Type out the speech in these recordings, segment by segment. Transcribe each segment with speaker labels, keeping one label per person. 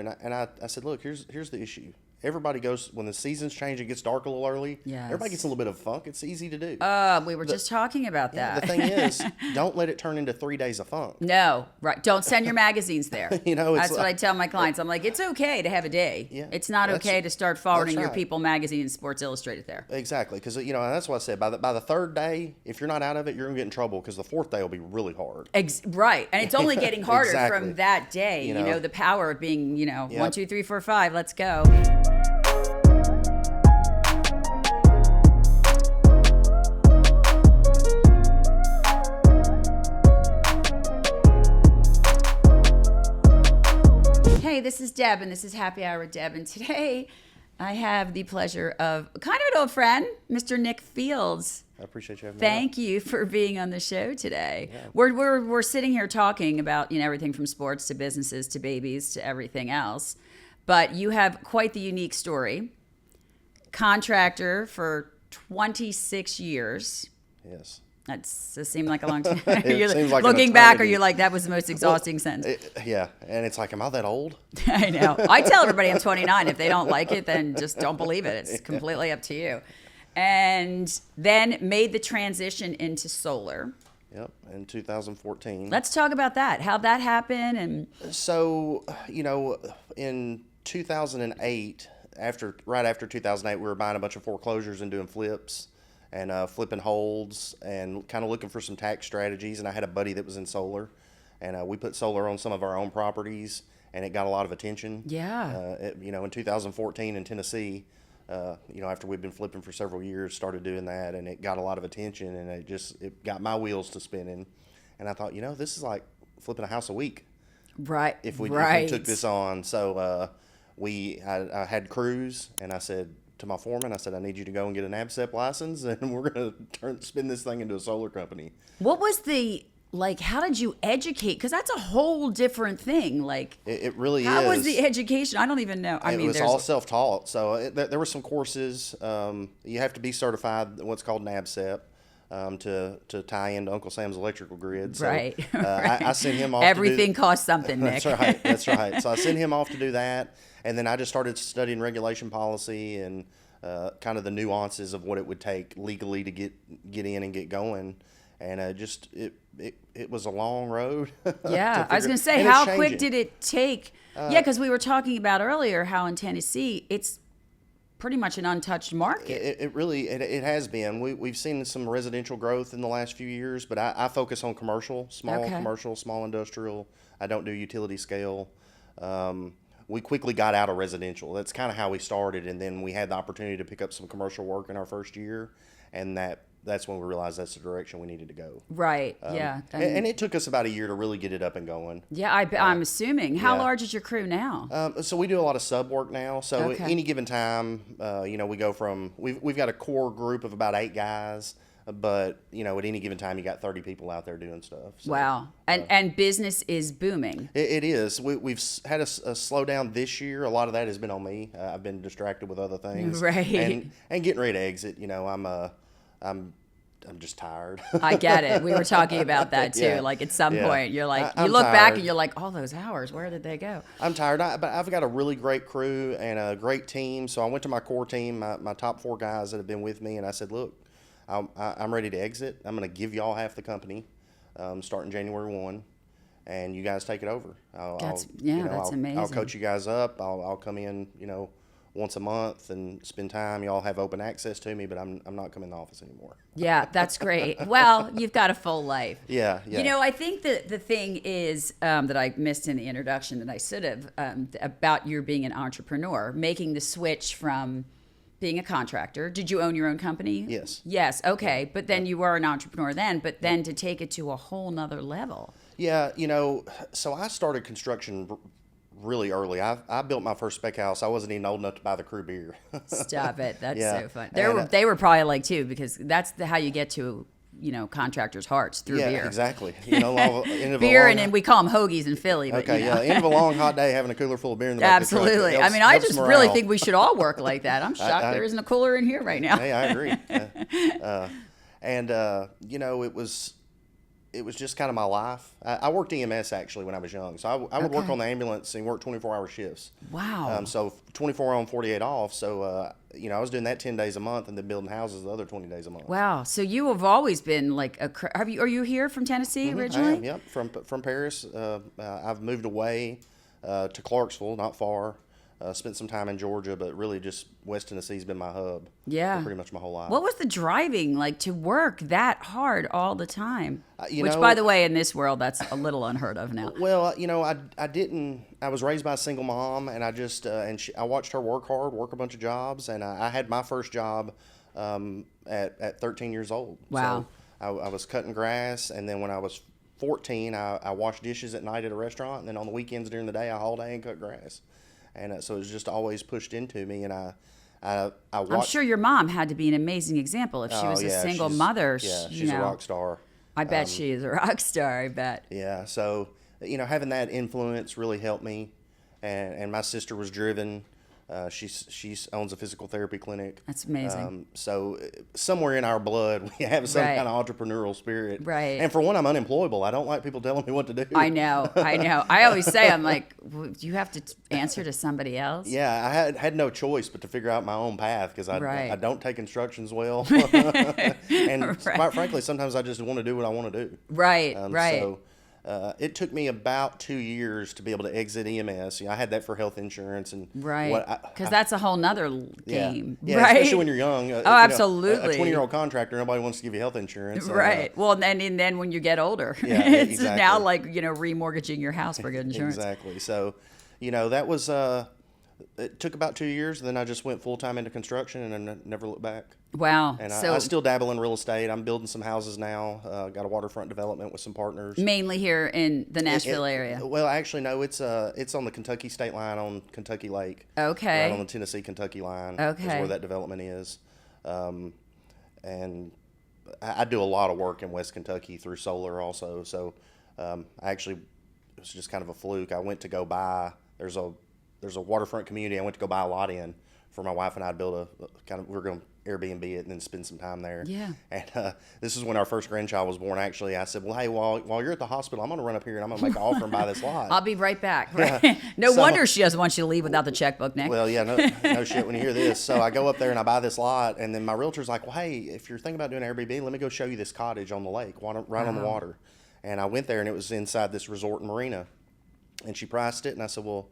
Speaker 1: And I said, look, here's the issue. Everybody goes, when the seasons change, it gets dark a little early.
Speaker 2: Yes.
Speaker 1: Everybody gets a little bit of funk. It's easy to do.
Speaker 2: We were just talking about that.
Speaker 1: The thing is, don't let it turn into 3 days of funk.
Speaker 2: No, right. Don't send your magazines there. That's what I tell my clients. I'm like, it's okay to have a day.
Speaker 1: Yeah,
Speaker 2: it's not okay to start forwarding your
Speaker 1: right.
Speaker 2: People magazine and Sports Illustrated there.
Speaker 1: Exactly, because and that's what I said. By the third day, if you're not out of it, you're gonna get in trouble because the fourth day will be really hard.
Speaker 2: Right, and it's only getting harder
Speaker 1: Exactly.
Speaker 2: from that day. The power of being,
Speaker 1: Yep.
Speaker 2: 1, 2, 3, 4, 5. Let's go. Hey, this is Deb, and this is Happy Hour with Deb, and today I have the pleasure of kind of an old friend, Mr. Nic Fields.
Speaker 1: I appreciate you having me.
Speaker 2: Thank you for being on the show today. Yeah. We're sitting here talking about everything from sports to businesses to babies to everything else, but you have quite the unique story. Contractor for 26 years.
Speaker 1: Yes.
Speaker 2: That seemed like a long time.
Speaker 1: It seems like
Speaker 2: looking back, or you're like, that was the most exhausting sentence.
Speaker 1: Yeah, and it's like, am I that old?
Speaker 2: I know. I tell everybody I'm 29. If they don't like it, then just don't believe it. It's completely up to you. And then made the transition into solar.
Speaker 1: Yep, in 2014.
Speaker 2: Let's talk about that. How'd that happen? And
Speaker 1: so, in 2008, right after 2008, we were buying a bunch of foreclosures and doing flips. And flipping holds and kind of looking for some tax strategies. And I had a buddy that was in solar, and we put solar on some of our own properties, and it got a lot of attention.
Speaker 2: Yeah.
Speaker 1: In 2014 in Tennessee, after we'd been flipping for several years, started doing that, and it got a lot of attention, and it got my wheels to spinning. And I thought, this is like flipping a house a week.
Speaker 2: Right.
Speaker 1: If we took this on. So I had crews, and I said to my foreman, I said, I need you to go and get an ABSEP license, and we're going to spin this thing into a solar company.
Speaker 2: What was how did you educate? Because that's a whole different thing.
Speaker 1: It really
Speaker 2: how
Speaker 1: is.
Speaker 2: was the education? I don't even know.
Speaker 1: It was all self-taught. So there were some courses. You have to be certified, what's called an ABSEP, to tie into Uncle Sam's electrical grid. So,
Speaker 2: right.
Speaker 1: I sent him off.
Speaker 2: Everything costs something, Nick.
Speaker 1: That's right. So I sent him off to do that. And then I just started studying regulation policy and kind of the nuances of what it would take legally to get in and get going. And it was a long road.
Speaker 2: Yeah, I was going to say, how quick did it take? Because we were talking about earlier how in Tennessee it's pretty much an untouched market.
Speaker 1: It really has been. We've seen some residential growth in the last few years, but I focus on commercial, small industrial. I don't do utility scale. We quickly got out of residential. That's kind of how we started, and then we had the opportunity to pick up some commercial work in our first year, and that's when we realized that's the direction we needed to go.
Speaker 2: Right, yeah.
Speaker 1: And it took us about a year to really get it up and going.
Speaker 2: Yeah, I'm assuming. How large is your crew now?
Speaker 1: So we do a lot of sub work now. So at any given time, we go from, we've got a core group of about 8 guys, but, at any given time, you got 30 people out there doing stuff. So,
Speaker 2: wow. And business is booming.
Speaker 1: It is. We've had a slowdown this year. A lot of that has been on me. I've been distracted with other things.
Speaker 2: Right.
Speaker 1: And getting ready to exit. I'm just tired.
Speaker 2: I get it. We were talking about that too.
Speaker 1: Yeah.
Speaker 2: Like at some point, you're like,
Speaker 1: I'm
Speaker 2: you look
Speaker 1: tired.
Speaker 2: back and you're like, all those hours, where did they go?
Speaker 1: I'm tired, but I've got a really great crew and a great team. So I went to my core team, my top 4 guys that have been with me, and I said, look, I'm ready to exit. I'm going to give y'all half the company starting January 1, and you guys take it over.
Speaker 2: That's amazing.
Speaker 1: I'll coach you guys up. I'll come in, once a month and spend time. Y'all have open access to me, but I'm not coming in the office anymore.
Speaker 2: Yeah, that's great. Well, you've got a full life.
Speaker 1: Yeah.
Speaker 2: I think that the thing is that I missed in the introduction that I should have about your being an entrepreneur, making the switch from being a contractor. Did you own your own company?
Speaker 1: Yes.
Speaker 2: Yes. Okay. But then you were an entrepreneur then, but then to take it to a whole nother level.
Speaker 1: Yeah. So I started construction really early. I built my first spec house. I wasn't even old enough to buy the crew beer.
Speaker 2: Stop it. That's so fun. They were probably like too, because that's how you get to contractors' hearts through beer.
Speaker 1: Yeah, exactly.
Speaker 2: Beer, and then we call them hoagies in Philly. But,
Speaker 1: end of a long hot day, having a cooler full of beer in the back
Speaker 2: Absolutely.
Speaker 1: Of the truck.
Speaker 2: I just really think we should all work like that. I'm shocked there isn't a cooler in here right now.
Speaker 1: Hey, I agree. It was it was just kind of my life. I worked EMS actually when I was young, so I would work on the ambulance and work 24-hour shifts.
Speaker 2: Wow.
Speaker 1: So 24 on, 48 off. So I was doing that 10 days a month, and then building houses the other 20 days a month.
Speaker 2: Wow. So you have always been like are you here from Tennessee originally?
Speaker 1: I am, yep, from Paris. I've moved away to Clarksville, not far. Spent some time in Georgia, but really just West Tennessee's been my hub.
Speaker 2: Yeah.
Speaker 1: For pretty much my whole life.
Speaker 2: What was the driving like to work that hard all the time? Which,
Speaker 1: know,
Speaker 2: by the way, in this world, that's a little unheard of now.
Speaker 1: Well, I didn't. I was raised by a single mom, and I just I watched her work hard, work a bunch of jobs, and I had my first job at 13 years old.
Speaker 2: Wow.
Speaker 1: So I was cutting grass, and then when I was 14, I washed dishes at night at a restaurant, and then on the weekends during the day, I hauled hay and cut grass. And so it was just always pushed into me, and I watched.
Speaker 2: I'm sure your mom had to be an amazing example if she was a single mother.
Speaker 1: Yeah, she's a rock star.
Speaker 2: I bet she is a rock star. I bet.
Speaker 1: Yeah, so having that influence really helped me, and my sister was driven. She owns a physical therapy clinic.
Speaker 2: That's amazing.
Speaker 1: So somewhere in our blood, we have some kind of entrepreneurial spirit.
Speaker 2: Right.
Speaker 1: And for one, I'm unemployable. I don't like people telling me what to do.
Speaker 2: I know. I always say, I'm like, do you have to answer to somebody else?
Speaker 1: Yeah, I had no choice but to figure out my own path because I don't take instructions well. And quite frankly, sometimes I just want to do what I want to do.
Speaker 2: Right, right.
Speaker 1: So it took me about 2 years to be able to exit EMS. I had that for health insurance and
Speaker 2: because that's a whole nother game.
Speaker 1: Yeah,
Speaker 2: right?
Speaker 1: Especially when you're young.
Speaker 2: Absolutely.
Speaker 1: A 20-year-old contractor, nobody wants to give you health insurance.
Speaker 2: Right. Well, and then when you get older,
Speaker 1: it's
Speaker 2: exactly. Now like remortgaging your house for good insurance.
Speaker 1: Exactly. So, that was. It took about 2 years, and then I just went full time into construction, and I never looked back.
Speaker 2: Wow.
Speaker 1: And I still dabble in real estate. I'm building some houses now. Got a waterfront development with some partners.
Speaker 2: Mainly here in the Nashville area.
Speaker 1: Well, actually, no. It's on the Kentucky state line on Kentucky Lake.
Speaker 2: Okay.
Speaker 1: Right on the Tennessee-Kentucky line.
Speaker 2: Okay.
Speaker 1: Is where that development is. And I do a lot of work in West Kentucky through solar also. So it was just kind of a fluke. I went to go buy. There's a waterfront community I went to go buy a lot in for my wife and I to build we were going to Airbnb it and then spend some time there.
Speaker 2: Yeah.
Speaker 1: And this is when our first grandchild was born, actually. I said, well, hey, while you're at the hospital, I'm going to run up here and I'm going to make an offer and buy this lot.
Speaker 2: I'll be right back. Right? Yeah. No wonder she doesn't want you to leave without the checkbook, Nick.
Speaker 1: Well, yeah, no shit when you hear this. So I go up there and I buy this lot, and then my realtor's like, well, hey, if you're thinking about doing Airbnb, let me go show you this cottage on the lake, right on the water. And I went there, and it was inside this resort and marina. And she priced it, and I said, well,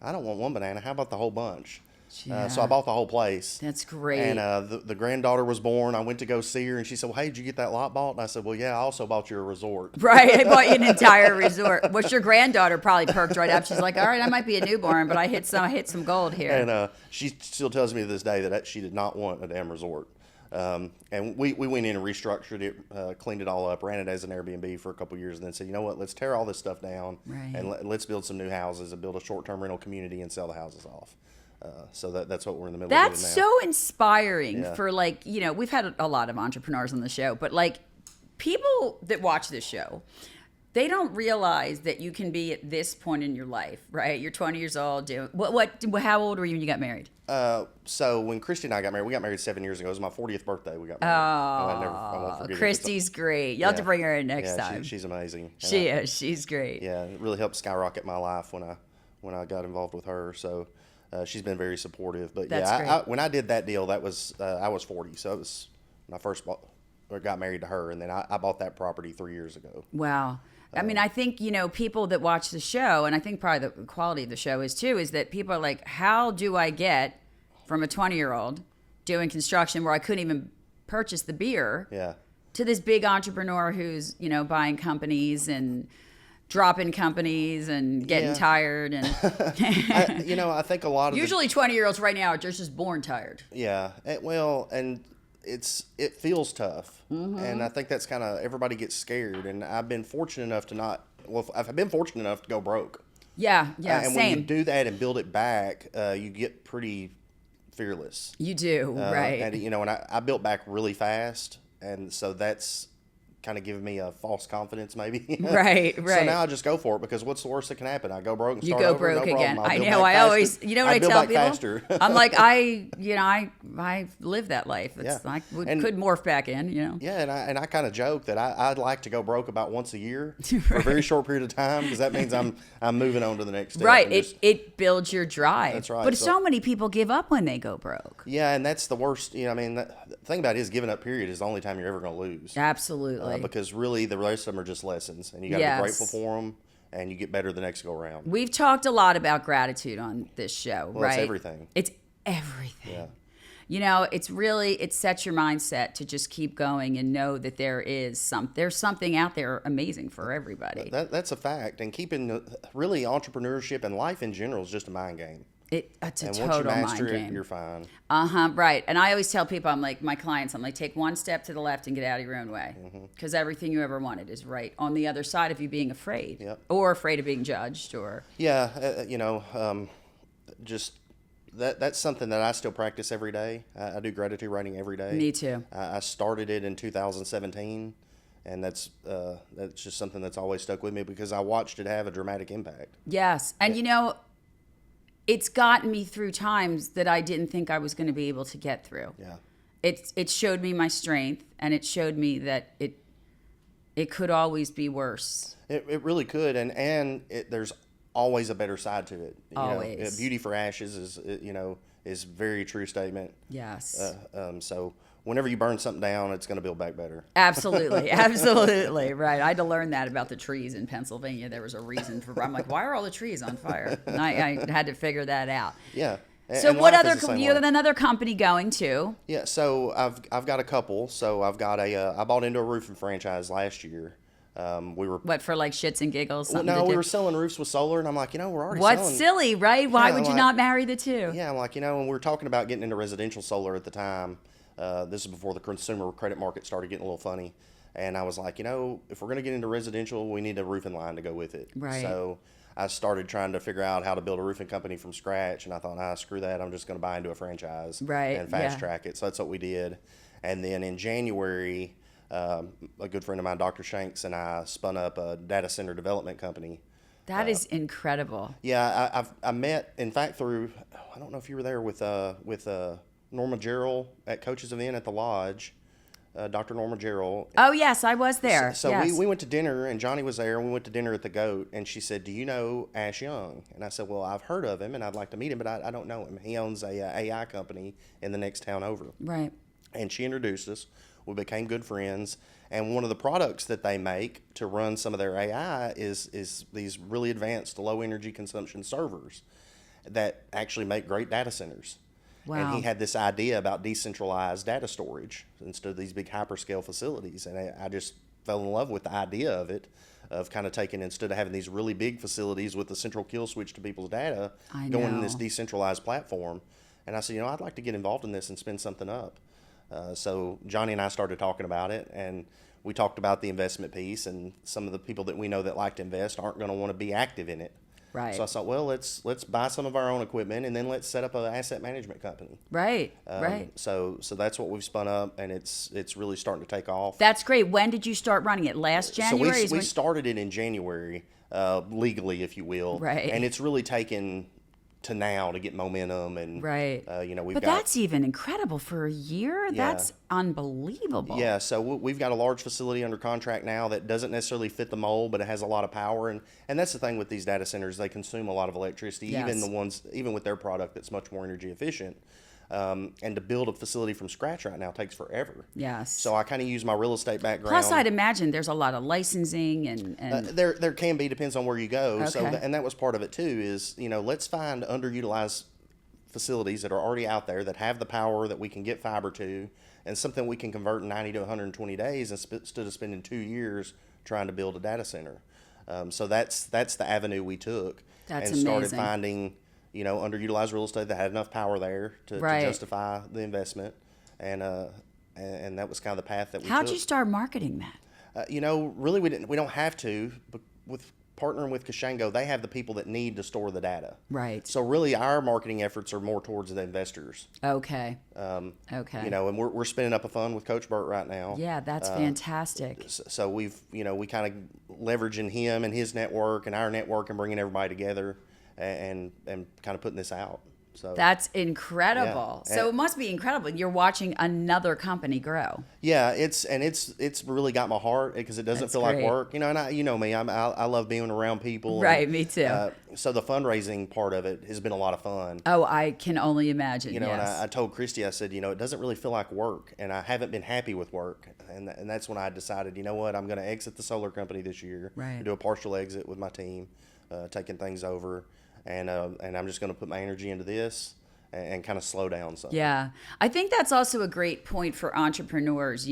Speaker 1: I don't want one banana. How about the whole bunch?
Speaker 2: Yeah.
Speaker 1: So I bought the whole place.
Speaker 2: That's great.
Speaker 1: And the granddaughter was born. I went to go see her, and she said, well, hey, did you get that lot bought? And I said, well, yeah, I also bought you a resort.
Speaker 2: Right. I bought you an entire resort. Which your granddaughter probably perked right up. She's like, all right, I might be a newborn, but I hit some gold here.
Speaker 1: And she still tells me to this day that she did not want a damn resort. And we went in and restructured it, cleaned it all up, ran it as an Airbnb for a couple of years, and then said, you know what, let's tear all this stuff down and let's build some new houses and build a short-term rental community and sell the houses off. So that's what we're in the middle of doing now.
Speaker 2: That's so inspiring for we've had a lot of entrepreneurs on the show, but like people that watch this show, they don't realize that you can be at this point in your life, right? You're 20 years old. How old were you when you got married?
Speaker 1: So when Christy and I got married, we got married 7 years ago. It was my 40th birthday. We got married. I won't forget
Speaker 2: Christy's great. You'll have to bring her in next time.
Speaker 1: She's amazing.
Speaker 2: She is. She's great.
Speaker 1: Yeah, it really helped skyrocket my life when I got involved with her. So she's been very supportive. But when I did that deal, that was I was 40. So it was when I first got married to her, and then I bought that property 3 years ago.
Speaker 2: Wow. I mean, I think, people that watch the show, and I think probably the quality of the show is that people are like, how do I get from a 20-year-old doing construction where I couldn't even purchase the beer to this big entrepreneur who's, buying companies and dropping companies and getting tired. And
Speaker 1: I think a lot of
Speaker 2: usually 20-year-olds right now are just born tired.
Speaker 1: Yeah. And it feels tough, and I think that's kind of everybody gets scared. And I've been fortunate enough I've been fortunate enough to go broke.
Speaker 2: Yeah,
Speaker 1: And
Speaker 2: same.
Speaker 1: when you do that and build it back, you get pretty fearless.
Speaker 2: You do, right?
Speaker 1: And and I built back really fast, and so that's kind of giving me a false confidence, maybe.
Speaker 2: Right.
Speaker 1: So now I just go for it because what's the worst that can happen? I go broke and
Speaker 2: you
Speaker 1: start
Speaker 2: go
Speaker 1: over.
Speaker 2: broke
Speaker 1: No
Speaker 2: again.
Speaker 1: problem.
Speaker 2: I know. I always, what I tell people?
Speaker 1: faster.
Speaker 2: I'm like, I I lived that life. It's
Speaker 1: Yeah.
Speaker 2: like we
Speaker 1: And-
Speaker 2: could morph back in, you know.
Speaker 1: Yeah, and I kind of joke that I'd like to go broke about once a year for a very short period of time, because that means I'm moving on to the next step.
Speaker 2: Right.
Speaker 1: and
Speaker 2: It builds your drive.
Speaker 1: That's right.
Speaker 2: But
Speaker 1: So-
Speaker 2: so many people give up when they go broke.
Speaker 1: Yeah, and that's the worst. You know, I mean, the thing about it is giving up period is the only time you're ever going to lose.
Speaker 2: Absolutely.
Speaker 1: Because really, the rest of them are just lessons, and you got to
Speaker 2: Yes.
Speaker 1: be grateful for them, and you get better the next go around.
Speaker 2: We've talked a lot about gratitude on this show,
Speaker 1: Well,
Speaker 2: right?
Speaker 1: it's everything.
Speaker 2: It's everything.
Speaker 1: Yeah.
Speaker 2: You know, it sets your mindset to just keep going and know that there's something out there amazing for everybody.
Speaker 1: That's a fact, and keeping really entrepreneurship and life in general is just a mind game.
Speaker 2: It's a
Speaker 1: And
Speaker 2: total
Speaker 1: once you master
Speaker 2: mind
Speaker 1: it,
Speaker 2: game.
Speaker 1: you're fine.
Speaker 2: Right. And I always tell people, I'm like, my clients, I'm like, take one step to the left and get out of your own way. Because everything you ever wanted is right on the other side of you being afraid.
Speaker 1: Yep.
Speaker 2: Or afraid of being judged or.
Speaker 1: Yeah, just that's something that I still practice every day. I do gratitude writing every day.
Speaker 2: Me too.
Speaker 1: I started it in 2017, and that's just something that's always stuck with me because I watched it have a dramatic impact.
Speaker 2: Yes. And you know, it's gotten me through times that I didn't think I was going to be able to get through.
Speaker 1: Yeah.
Speaker 2: It showed me my strength, and it showed me that it could always be worse.
Speaker 1: It really could, and there's always a better side to it.
Speaker 2: Always.
Speaker 1: Beauty for ashes is a very true statement.
Speaker 2: Yes.
Speaker 1: So whenever you burn something down, it's going to build back better.
Speaker 2: Absolutely. Absolutely. Right. I had to learn that about the trees in Pennsylvania. There was a reason for, I'm like, why are all the trees on fire? And I had to figure that out.
Speaker 1: Yeah.
Speaker 2: So
Speaker 1: And
Speaker 2: what
Speaker 1: life is
Speaker 2: other,
Speaker 1: the same
Speaker 2: you have
Speaker 1: way.
Speaker 2: another company going to?
Speaker 1: Yeah, so I've got a couple. So I've got I bought into a roofing franchise last year. We were
Speaker 2: What, for like shits and giggles?
Speaker 1: well,
Speaker 2: Something
Speaker 1: no,
Speaker 2: to
Speaker 1: we
Speaker 2: do?
Speaker 1: were selling roofs with solar, and I'm like, we're already
Speaker 2: What's
Speaker 1: selling.
Speaker 2: silly, right? Why
Speaker 1: Yeah,
Speaker 2: would you
Speaker 1: like-
Speaker 2: not marry the two?
Speaker 1: Yeah, I'm like, and we were talking about getting into residential solar at the time. This is before the consumer credit market started getting a little funny. And I was like, if we're going to get into residential, we need a roofing line to go with it.
Speaker 2: Right.
Speaker 1: So I started trying to figure out how to build a roofing company from scratch. And I thought, screw that. I'm just going to buy into a franchise
Speaker 2: Right,
Speaker 1: and fast
Speaker 2: yeah.
Speaker 1: track it. So that's what we did. And then in January, a good friend of mine, Dr. Shanks, and I spun up a data center development company.
Speaker 2: That is incredible.
Speaker 1: Yeah, I met, in fact, through, I don't know if you were there with Norma Gerald at Coach's event at the Lodge, Dr. Norma Gerald.
Speaker 2: Oh, yes, I was there.
Speaker 1: So
Speaker 2: yes.
Speaker 1: we went to dinner, and Johnny was there, and we went to dinner at the Goat, and she said, do you know Ash Young? And I said, well, I've heard of him, and I'd like to meet him, but I don't know him. He owns a AI company in the next town over.
Speaker 2: Right.
Speaker 1: And she introduced us. We became good friends. And one of the products that they make to run some of their AI is these really advanced low energy consumption servers that actually make great data centers.
Speaker 2: Wow.
Speaker 1: And he had this idea about decentralized data storage instead of these big hyperscale facilities. And I just fell in love with the idea of it, of kind of taking, instead of having these really big facilities with the central kill switch to people's data,
Speaker 2: I
Speaker 1: going in
Speaker 2: know.
Speaker 1: this decentralized platform. And I said, I'd like to get involved in this and spin something up. So Johnny and I started talking about it, and we talked about the investment piece, and some of the people that we know that like to invest aren't going to want to be active in it.
Speaker 2: Right.
Speaker 1: So I thought, well, let's buy some of our own equipment, and then let's set up an asset management company.
Speaker 2: Right. Right.
Speaker 1: So that's what we've spun up, and it's really starting to take off.
Speaker 2: That's great. When did you start running it? Last January?
Speaker 1: So
Speaker 2: is
Speaker 1: we
Speaker 2: when-
Speaker 1: started it in January, legally, if you will.
Speaker 2: Right.
Speaker 1: And it's really taken to now to get momentum, and
Speaker 2: Right.
Speaker 1: we've
Speaker 2: But
Speaker 1: got.
Speaker 2: that's even incredible for a year.
Speaker 1: Yeah.
Speaker 2: That's unbelievable.
Speaker 1: Yeah, so we've got a large facility under contract now that doesn't necessarily fit the mold, but it has a lot of power, and that's the thing with these data centers; they consume a lot of electricity.
Speaker 2: Yes.
Speaker 1: Even with their product that's much more energy efficient. And to build a facility from scratch right now takes forever.
Speaker 2: Yes.
Speaker 1: So I kind of use my real estate background.
Speaker 2: Plus, I'd imagine there's a lot of licensing and
Speaker 1: There can be, depends on where you go. So
Speaker 2: Okay.
Speaker 1: and that was part of it too. Is let's find underutilized facilities that are already out there that have the power that we can get fiber to, and something we can convert in 90 to 120 days instead of spending 2 years trying to build a data center. So that's the avenue we took,
Speaker 2: That's
Speaker 1: and started
Speaker 2: amazing.
Speaker 1: finding underutilized real estate that had enough power there to
Speaker 2: Right.
Speaker 1: justify the investment, and that was kind of the path that we
Speaker 2: how'd
Speaker 1: took.
Speaker 2: you start marketing that?
Speaker 1: Really, we don't have to, but with partnering with Kashango, they have the people that need to store the data.
Speaker 2: Right.
Speaker 1: So really, our marketing efforts are more towards the investors.
Speaker 2: Okay.
Speaker 1: Okay.
Speaker 2: Okay.
Speaker 1: And we're spinning up a fund with Coach Burt right now.
Speaker 2: Yeah, that's fantastic.
Speaker 1: So we've, we kind of leveraging him and his network and our network and bringing everybody together and kind of putting this out. So
Speaker 2: that's incredible.
Speaker 1: Yeah.
Speaker 2: So it must be incredible. You're watching another company grow.
Speaker 1: Yeah, it's really got my heart because it doesn't
Speaker 2: That's
Speaker 1: feel
Speaker 2: great.
Speaker 1: like work, and you know me, I love being around people.
Speaker 2: Right,
Speaker 1: and,
Speaker 2: me too.
Speaker 1: So the fundraising part of it has been a lot of fun.
Speaker 2: Oh, I can only imagine.
Speaker 1: And
Speaker 2: yes.
Speaker 1: I told Christy, I said, it doesn't really feel like work, and I haven't been happy with work, and that's when I decided, you know what, I'm going to exit the solar company this year,
Speaker 2: Right.
Speaker 1: do a partial exit with my team, taking things over, and I'm just going to put my energy into this. And kind of slow down some.
Speaker 2: Yeah. I think that's also a great point for entrepreneurs,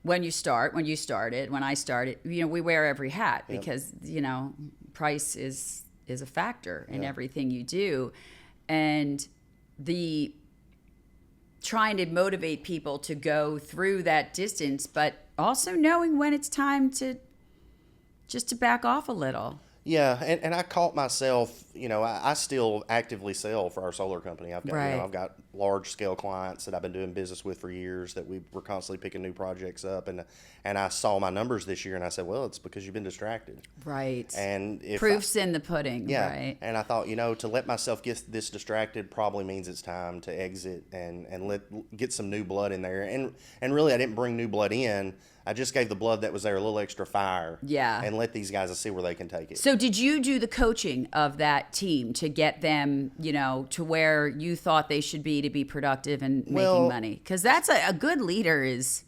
Speaker 2: when I started, we wear every hat because, price is a factor in everything you do. And the trying to motivate people to go through that distance, but also knowing when it's time to back off a little.
Speaker 1: Yeah, and I caught myself, I still actively sell for our solar company. I've got,
Speaker 2: Right.
Speaker 1: I've got large scale clients that I've been doing business with for years that we're constantly picking new projects up, and I saw my numbers this year and I said, well, it's because you've been distracted.
Speaker 2: Right.
Speaker 1: And if
Speaker 2: Proof's in the pudding.
Speaker 1: yeah,
Speaker 2: Right.
Speaker 1: and I thought, to let myself get this distracted probably means it's time to exit and get some new blood in there. And really, I didn't bring new blood in. I just gave the blood that was there a little extra fire.
Speaker 2: Yeah.
Speaker 1: And let these guys see where they can take it.
Speaker 2: So did you do the coaching of that team to get them, to where you thought they should be to be productive and making money? Because that's a good leader is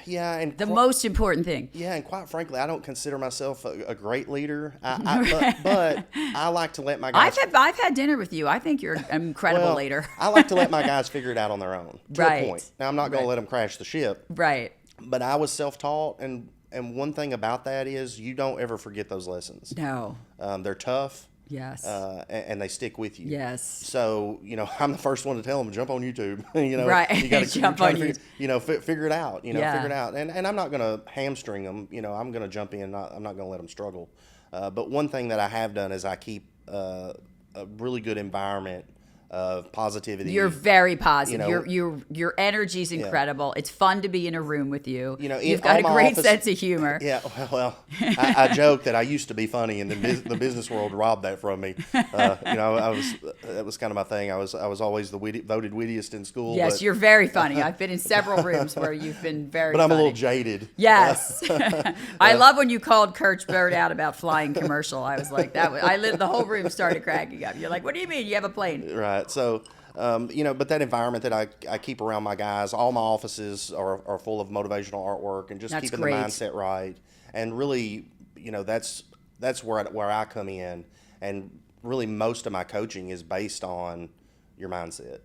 Speaker 1: Yeah, and
Speaker 2: the most important thing.
Speaker 1: Yeah, and quite frankly, I don't consider myself a great leader. But I like to let my guys.
Speaker 2: I've had dinner with you. I think you're an incredible leader.
Speaker 1: I like to let my guys figure it out on their own to
Speaker 2: Right.
Speaker 1: a point. Now, I'm not going to let them crash the ship.
Speaker 2: Right.
Speaker 1: But I was self-taught, and one thing about that is you don't ever forget those lessons.
Speaker 2: No.
Speaker 1: They're tough.
Speaker 2: Yes.
Speaker 1: And they stick with you.
Speaker 2: Yes.
Speaker 1: So, I'm the first one to tell them, jump on YouTube.
Speaker 2: Right.
Speaker 1: You got to
Speaker 2: Jump on
Speaker 1: figure it out.
Speaker 2: Yeah.
Speaker 1: Figure it out. And I'm not going to hamstring them. I'm going to jump in. I'm not going to let them struggle. But one thing that I have done is I keep a really good environment of positivity.
Speaker 2: You're very positive. Your energy's incredible. It's fun to be in a room with you. You've got a great sense of humor.
Speaker 1: Yeah, well, I joke that I used to be funny, and the business world robbed that from me. That was kind of my thing. I was always the voted wittiest in school.
Speaker 2: Yes, you're very funny. I've been in several rooms where you've been very.
Speaker 1: But I'm
Speaker 2: funny.
Speaker 1: a little jaded.
Speaker 2: Yes, I love when you called Kurt Bird out about flying commercial. I was like, the whole room started cracking up. You're like, what do you mean you have a plane?
Speaker 1: Right. So, but that environment that I keep around my guys, all my offices are full of motivational artwork and just
Speaker 2: That's
Speaker 1: keeping
Speaker 2: great.
Speaker 1: the mindset right. And really, that's where I come in. And really, most of my coaching is based on your mindset.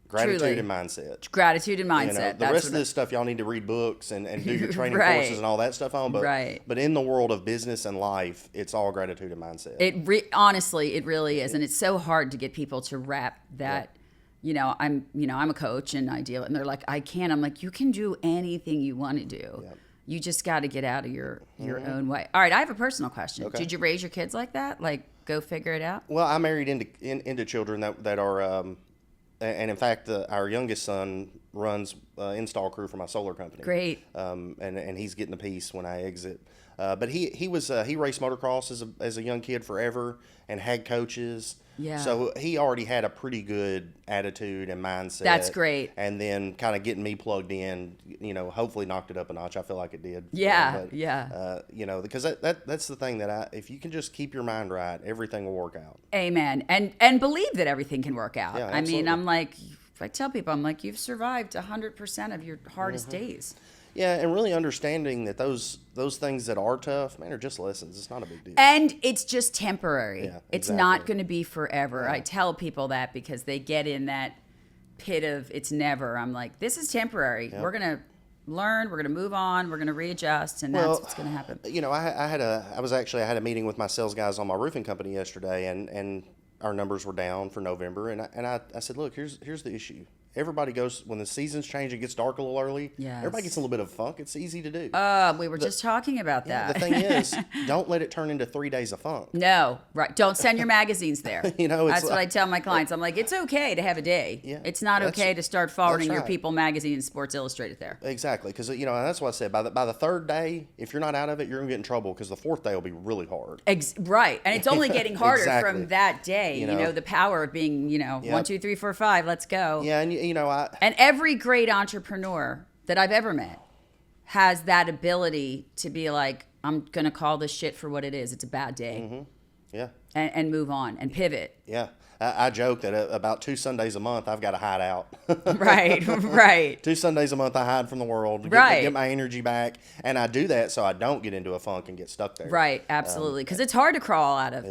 Speaker 1: Gratitude
Speaker 2: Truly.
Speaker 1: and mindset.
Speaker 2: Gratitude and mindset.
Speaker 1: The rest of this stuff, y'all need to read books and do your training
Speaker 2: Right.
Speaker 1: courses and all that stuff on. But,
Speaker 2: Right.
Speaker 1: but in the world of business and life, it's all gratitude and mindset.
Speaker 2: Honestly, it really is, and it's so hard to get people to wrap that. I'm a coach and I deal, and they're like, I can't. I'm like, you can do anything you want to do.
Speaker 1: Yeah.
Speaker 2: You just got to get out of your own way. All right, I have a personal question.
Speaker 1: Okay.
Speaker 2: Did you raise your kids like that? Like, go figure it out?
Speaker 1: Well, I married into children that are. And in fact, our youngest son runs install crew for my solar company.
Speaker 2: Great.
Speaker 1: And he's getting a piece when I exit. But he raced motocross as a young kid forever and had coaches.
Speaker 2: Yeah.
Speaker 1: So he already had a pretty good attitude and mindset.
Speaker 2: That's great.
Speaker 1: And then kind of getting me plugged in, hopefully knocked it up a notch. I feel like it did.
Speaker 2: Yeah.
Speaker 1: Because that's the thing if you can just keep your mind right, everything will work out.
Speaker 2: Amen. And believe that everything can work out.
Speaker 1: Yeah,
Speaker 2: I mean,
Speaker 1: absolutely.
Speaker 2: I tell people, you've survived 100% of your hardest
Speaker 1: Mm-hmm.
Speaker 2: days.
Speaker 1: Yeah, and really understanding that those things that are tough, man, are just lessons. It's not a big deal.
Speaker 2: And it's just temporary.
Speaker 1: Yeah,
Speaker 2: It's
Speaker 1: exactly.
Speaker 2: not going to be forever. I tell people that because they get in that pit of it's never. I'm like, this is temporary.
Speaker 1: Yep.
Speaker 2: We're going to learn. We're going to move on. We're going to readjust, and that's what's going to happen.
Speaker 1: I had a meeting with my sales guys on my roofing company yesterday, and our numbers were down for November, and I said, look, here's the issue, everybody goes, when the seasons change, it gets dark a little early.
Speaker 2: Yes.
Speaker 1: Everybody gets a little bit of funk. It's easy to do.
Speaker 2: We were just talking about that.
Speaker 1: The thing is, don't let it turn into 3 days of funk.
Speaker 2: No, right. Don't send your magazines there. That's what I tell my clients. I'm like, it's okay to have a day.
Speaker 1: Yeah,
Speaker 2: it's not okay to start forwarding your
Speaker 1: right.
Speaker 2: People magazine and Sports Illustrated there.
Speaker 1: Exactly, because that's what I said. By the third day, if you're not out of it, you're gonna get in trouble because the fourth day will be really hard.
Speaker 2: Right, and it's only getting harder
Speaker 1: Exactly.
Speaker 2: from that day. The power of being, 1, 2, 3, 4, 5. Let's go.
Speaker 1: Yeah, and
Speaker 2: And every great entrepreneur that I've ever met has that ability to be like, I'm gonna call this shit for what it is. It's a bad day.
Speaker 1: Mm-hmm. Yeah.
Speaker 2: And move on and pivot.
Speaker 1: Yeah. I joke that about 2 Sundays a month, I've got to hide out.
Speaker 2: Right.
Speaker 1: 2 Sundays a month, I hide from the world to get my energy back. And I do that so I don't get into a funk and get stuck there.
Speaker 2: Right, absolutely. Because it's hard to crawl out of.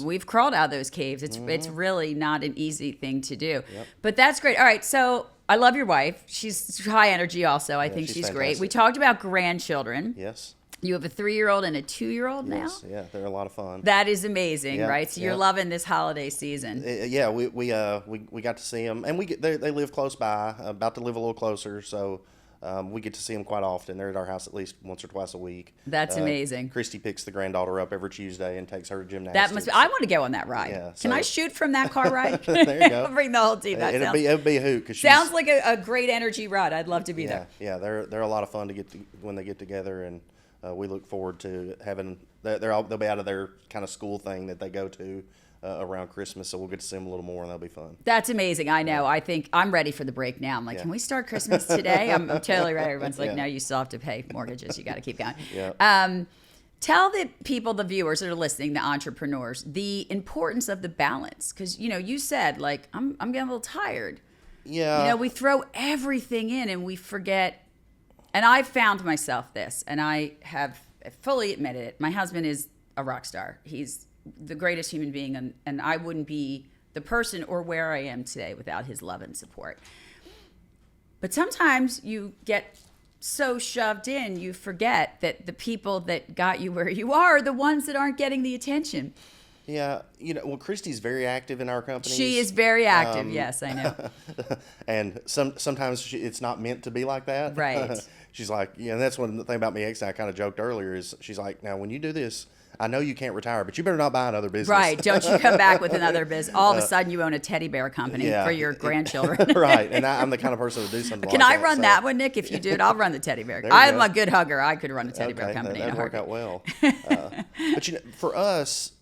Speaker 2: We've crawled out of those caves. It's really not an easy thing to do. Yep. But that's great. All right, so I love your wife. She's high energy also. I think she's great. We talked about grandchildren.
Speaker 1: Yes.
Speaker 2: You have a 3-year-old and a 2-year-old now?
Speaker 1: Yes, yeah, they're a lot of fun.
Speaker 2: That is amazing, right? So you're loving this holiday season.
Speaker 1: Yeah, we got to see them, and they live close by, about to live a little closer, so we get to see them quite often. They're at our house at least once or twice a week.
Speaker 2: That's amazing.
Speaker 1: Christy picks the granddaughter up every Tuesday and takes her to gymnastics.
Speaker 2: That must be. I want to go on that ride.
Speaker 1: Yeah,
Speaker 2: Can I shoot from that car ride?
Speaker 1: There you go.
Speaker 2: Bring the whole team.
Speaker 1: It'll be a hoot.
Speaker 2: Sounds like a great energy ride. I'd love to be there.
Speaker 1: Yeah, they're a lot of fun to when they get together, and we look forward to having. They'll be out of their kind of school thing that they go to around Christmas, so we'll get to see them a little more, and that'll be fun.
Speaker 2: That's amazing. I know. I think I'm ready for the break now. I'm like, can we start Christmas today? I'm totally ready. Everyone's like, no, you still have to pay mortgages. You got to keep going.
Speaker 1: Yeah.
Speaker 2: Tell the people, the viewers that are listening, the entrepreneurs, the importance of the balance. Because, you said, like, I'm getting a little tired.
Speaker 1: Yeah.
Speaker 2: We throw everything in and we forget. And I've found myself this, and I have fully admitted it. My husband is a rock star. He's the greatest human being, and I wouldn't be the person or where I am today without his love and support. But sometimes you get so shoved in, you forget that the people that got you where you are the ones that aren't getting the attention.
Speaker 1: Yeah, Christy's very active in our company.
Speaker 2: She is very active, yes, I know.
Speaker 1: And sometimes it's not meant to be like that.
Speaker 2: Right.
Speaker 1: She's like, and that's one thing about me, X, and I kind of joked earlier, is she's like, now when you do this, I know you can't retire, but you better not buy another business.
Speaker 2: Right. Don't you come back with another business. All of a sudden you own a teddy bear company for your grandchildren.
Speaker 1: Right. And I'm the kind of person to do something
Speaker 2: Can
Speaker 1: like
Speaker 2: I
Speaker 1: that.
Speaker 2: run that one, Nick? If you do it, I'll run the teddy bear.
Speaker 1: You
Speaker 2: I'm
Speaker 1: go.
Speaker 2: a good hugger. I could run a teddy bear company.
Speaker 1: That'd work out well. But for us,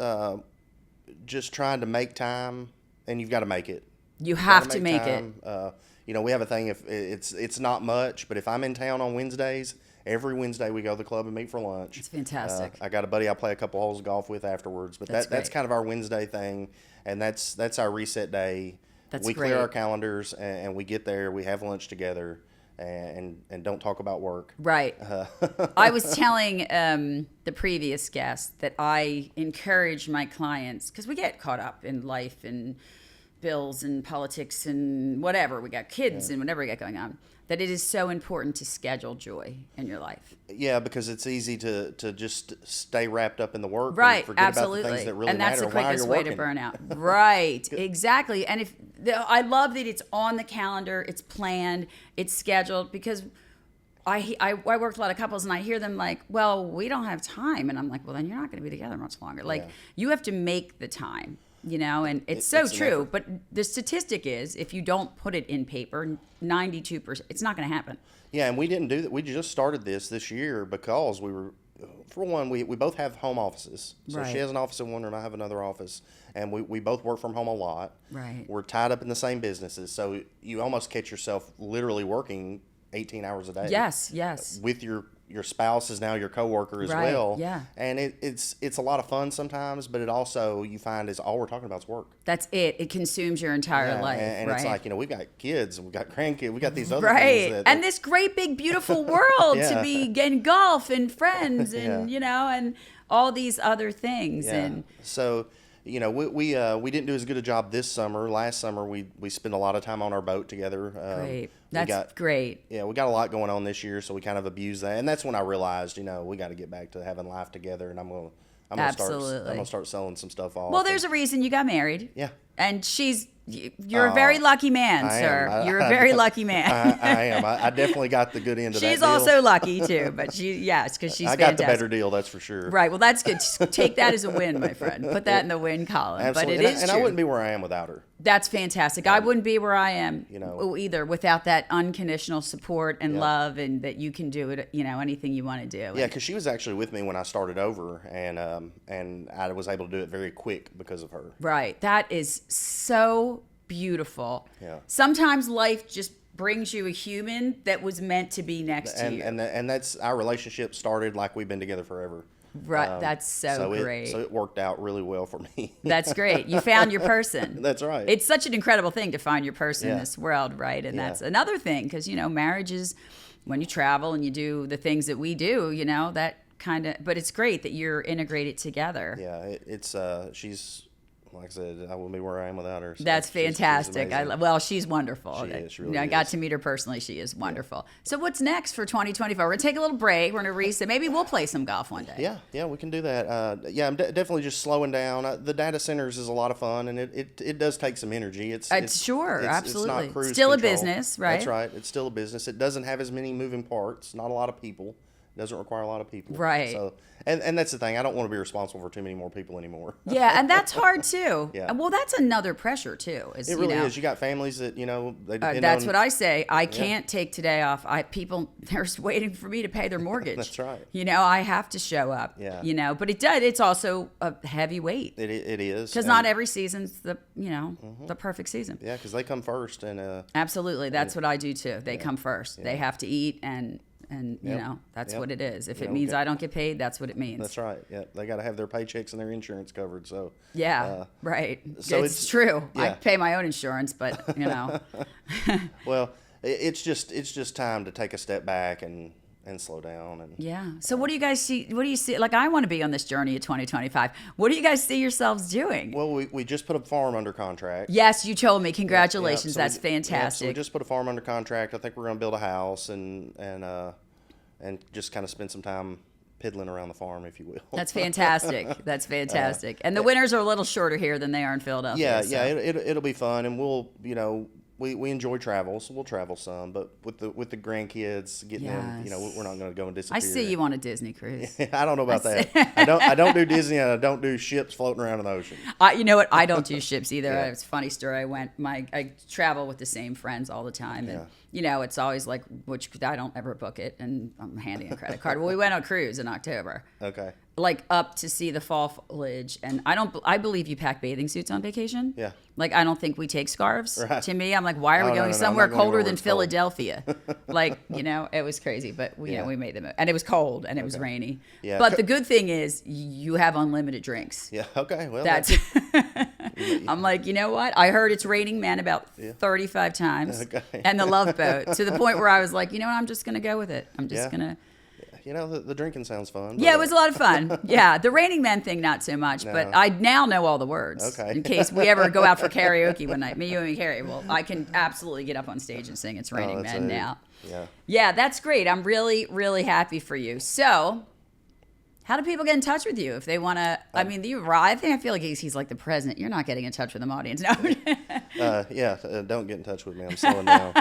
Speaker 1: just trying to make time, and you've got to make it.
Speaker 2: You have to make it.
Speaker 1: We have a thing, if it's not much, but if I'm in town on Wednesdays, every Wednesday we go to the club and meet for lunch.
Speaker 2: It's fantastic.
Speaker 1: I got a buddy I play a couple holes of golf with afterwards, but that's kind of our Wednesday thing, and that's our reset day. We clear our calendars and we get there, we have lunch together, and don't talk about work.
Speaker 2: Right. I was telling the previous guest that I encourage my clients, because we get caught up in life and bills and politics and whatever. We got kids and whatever we got going on. That it is so important to schedule joy in your life.
Speaker 1: Yeah, because it's easy to just stay wrapped up in the work
Speaker 2: and
Speaker 1: forget
Speaker 2: absolutely.
Speaker 1: about the things that really
Speaker 2: and that's
Speaker 1: matter
Speaker 2: the quickest way to burn out. Right, exactly. And I love that it's on the calendar, it's planned, it's scheduled, because I work with a lot of couples and I hear them like, well, we don't have time. And I'm like, well, then you're not going to be together much longer. Like, you have to make the time. And it's so true. But the statistic is, if you don't put it in paper, 92%, it's not going to happen.
Speaker 1: Yeah, and we didn't do that. We just started this year because we were, for one, we both have home offices. So she has an office in one room, I have another office. And we both work from home a lot.
Speaker 2: Right.
Speaker 1: We're tied up in the same businesses. So you almost catch yourself literally working 18 hours a day.
Speaker 2: Yes.
Speaker 1: With your spouse is now your coworker as well.
Speaker 2: Yeah.
Speaker 1: And it's a lot of fun sometimes, but it also, you find, is all we're talking about is work.
Speaker 2: That's it. It consumes your entire life.
Speaker 1: And it's like, we've got kids and we've got grandkids, we got these other
Speaker 2: things.
Speaker 1: Things.
Speaker 2: And this great big beautiful world to be getting golf and friends and, and all these other things.
Speaker 1: Yeah.
Speaker 2: And
Speaker 1: so, we didn't do as good a job this summer. Last summer, we spent a lot of time on our boat together.
Speaker 2: Great. That's great.
Speaker 1: Yeah, we got a lot going on this year, so we kind of abused that. And that's when I realized, we got to get back to having life together, and I'm gonna start selling some stuff off.
Speaker 2: Well, there's a reason you got married.
Speaker 1: Yeah.
Speaker 2: And she's You're a very lucky man, sir. You're a very lucky man.
Speaker 1: I am. I definitely got the good end of that
Speaker 2: She's
Speaker 1: deal.
Speaker 2: also lucky too, but because she's
Speaker 1: I
Speaker 2: fantastic.
Speaker 1: got the better deal, that's for sure.
Speaker 2: Right. Well, that's good. Just take that as a win, my friend. Put that in the win column.
Speaker 1: Absolutely.
Speaker 2: But it is
Speaker 1: and
Speaker 2: true.
Speaker 1: I wouldn't be where I am without her.
Speaker 2: That's fantastic. I wouldn't be where I am, either, without that unconditional support and love, and that you can do it, anything you want to do.
Speaker 1: Yeah, because she was actually with me when I started over, and I was able to do it very quick because of her.
Speaker 2: Right. That is so beautiful.
Speaker 1: Yeah.
Speaker 2: Sometimes life just brings you a human that was meant to be next to you.
Speaker 1: And that's our relationship started like we've been together forever.
Speaker 2: Right. That's so great.
Speaker 1: So it worked out really well for me.
Speaker 2: That's great. You found your person.
Speaker 1: That's right.
Speaker 2: It's such an incredible thing to find your person in this world, right? And that's another thing, because, marriage is when you travel and you do the things that we do, that kind of, but it's great that you're integrated together.
Speaker 1: Yeah, she's, like I said, I wouldn't be where I am without her. So
Speaker 2: that's fantastic. She's wonderful.
Speaker 1: She is. She really
Speaker 2: I got to meet her personally. She is wonderful. Yeah. So what's next for 2024? We're going to take a little break. We're going to reset. Maybe we'll play some golf one day.
Speaker 1: Yeah, we can do that. I'm definitely just slowing down. The data centers is a lot of fun, and it does take some energy. It's
Speaker 2: absolutely.
Speaker 1: It's not cruise
Speaker 2: still
Speaker 1: control.
Speaker 2: A business, right?
Speaker 1: That's right. It's still a business. It doesn't have as many moving parts. Not a lot of people. It doesn't require a lot of people.
Speaker 2: Right.
Speaker 1: So, and that's the thing. I don't want to be responsible for too many more people anymore.
Speaker 2: Yeah, and that's hard too.
Speaker 1: Yeah.
Speaker 2: Well, that's another pressure too.
Speaker 1: It really is. You got families that they depend
Speaker 2: that's
Speaker 1: on,
Speaker 2: what I say. I can't take today off. People they're waiting for me to pay their mortgage.
Speaker 1: That's right.
Speaker 2: I have to show up.
Speaker 1: Yeah.
Speaker 2: But it's also a heavy weight.
Speaker 1: It is.
Speaker 2: Because not every season's the the perfect season.
Speaker 1: Yeah, because they come first, and
Speaker 2: absolutely, that's what I do too. They come first. Yeah. They have to eat and that's what it is. If it means I don't get paid, that's what it means.
Speaker 1: That's right. Yeah, they got to have their paychecks and their insurance covered. So
Speaker 2: right.
Speaker 1: So
Speaker 2: it's true.
Speaker 1: Yeah.
Speaker 2: I pay my own insurance, but
Speaker 1: Well, it's just time to take a step back and slow down. And
Speaker 2: So what do you guys see? What do you see? Like, I want to be on this journey of 2025. What do you guys see yourselves doing?
Speaker 1: Well, we just put a farm under contract.
Speaker 2: Yes, you told me. Congratulations.
Speaker 1: So
Speaker 2: that's fantastic.
Speaker 1: So we just put a farm under contract. I think we're going to build a house and just kind of spend some time piddling around the farm, if you will.
Speaker 2: That's fantastic. That's fantastic. And the winters are a little shorter here than they are in Philadelphia.
Speaker 1: Yeah. It'll be fun, and we'll we enjoy travel, so we'll travel some. But with the grandkids getting them, we're not going to go and disappear.
Speaker 2: I see you on a Disney cruise.
Speaker 1: I don't know about that. I don't do Disney, and I don't do ships floating around in the ocean.
Speaker 2: You know what? I don't do ships either. It's a funny story. I travel with the same friends all the time, and it's always like, which I don't ever book it, and I'm handing a credit card. Well, we went on a cruise in October.
Speaker 1: Okay.
Speaker 2: Like up to see the fall foliage, and I believe you pack bathing suits on vacation.
Speaker 1: Yeah.
Speaker 2: Like, I don't think we take scarves.
Speaker 1: Right.
Speaker 2: To me, I'm like, why are we going somewhere colder than Philadelphia? Like, it was crazy, but we made the move, and it was cold and it was rainy.
Speaker 1: Yeah.
Speaker 2: But the good thing is you have unlimited drinks.
Speaker 1: Yeah. Okay. Well,
Speaker 2: that's. I'm like, you know what? I heard it's raining, man, about 35 times, and the Love Boat, to the point where I was like, I'm just gonna go with it. I'm just gonna.
Speaker 1: The drinking sounds fun.
Speaker 2: Yeah, it was a lot of fun. Yeah, the Raining Men thing, not so much, but I now know all the words.
Speaker 1: Okay.
Speaker 2: In case we ever go out for karaoke one night, me, you, and Carrie, well, I can absolutely get up on stage and sing It's Raining Men now.
Speaker 1: Yeah.
Speaker 2: Yeah, that's great. I'm really, really happy for you. So, how do people get in touch with you if they want to? I mean, I feel like he's like the president. You're not getting in touch with the audience. No.
Speaker 1: Don't get in touch with me. I'm slowing down.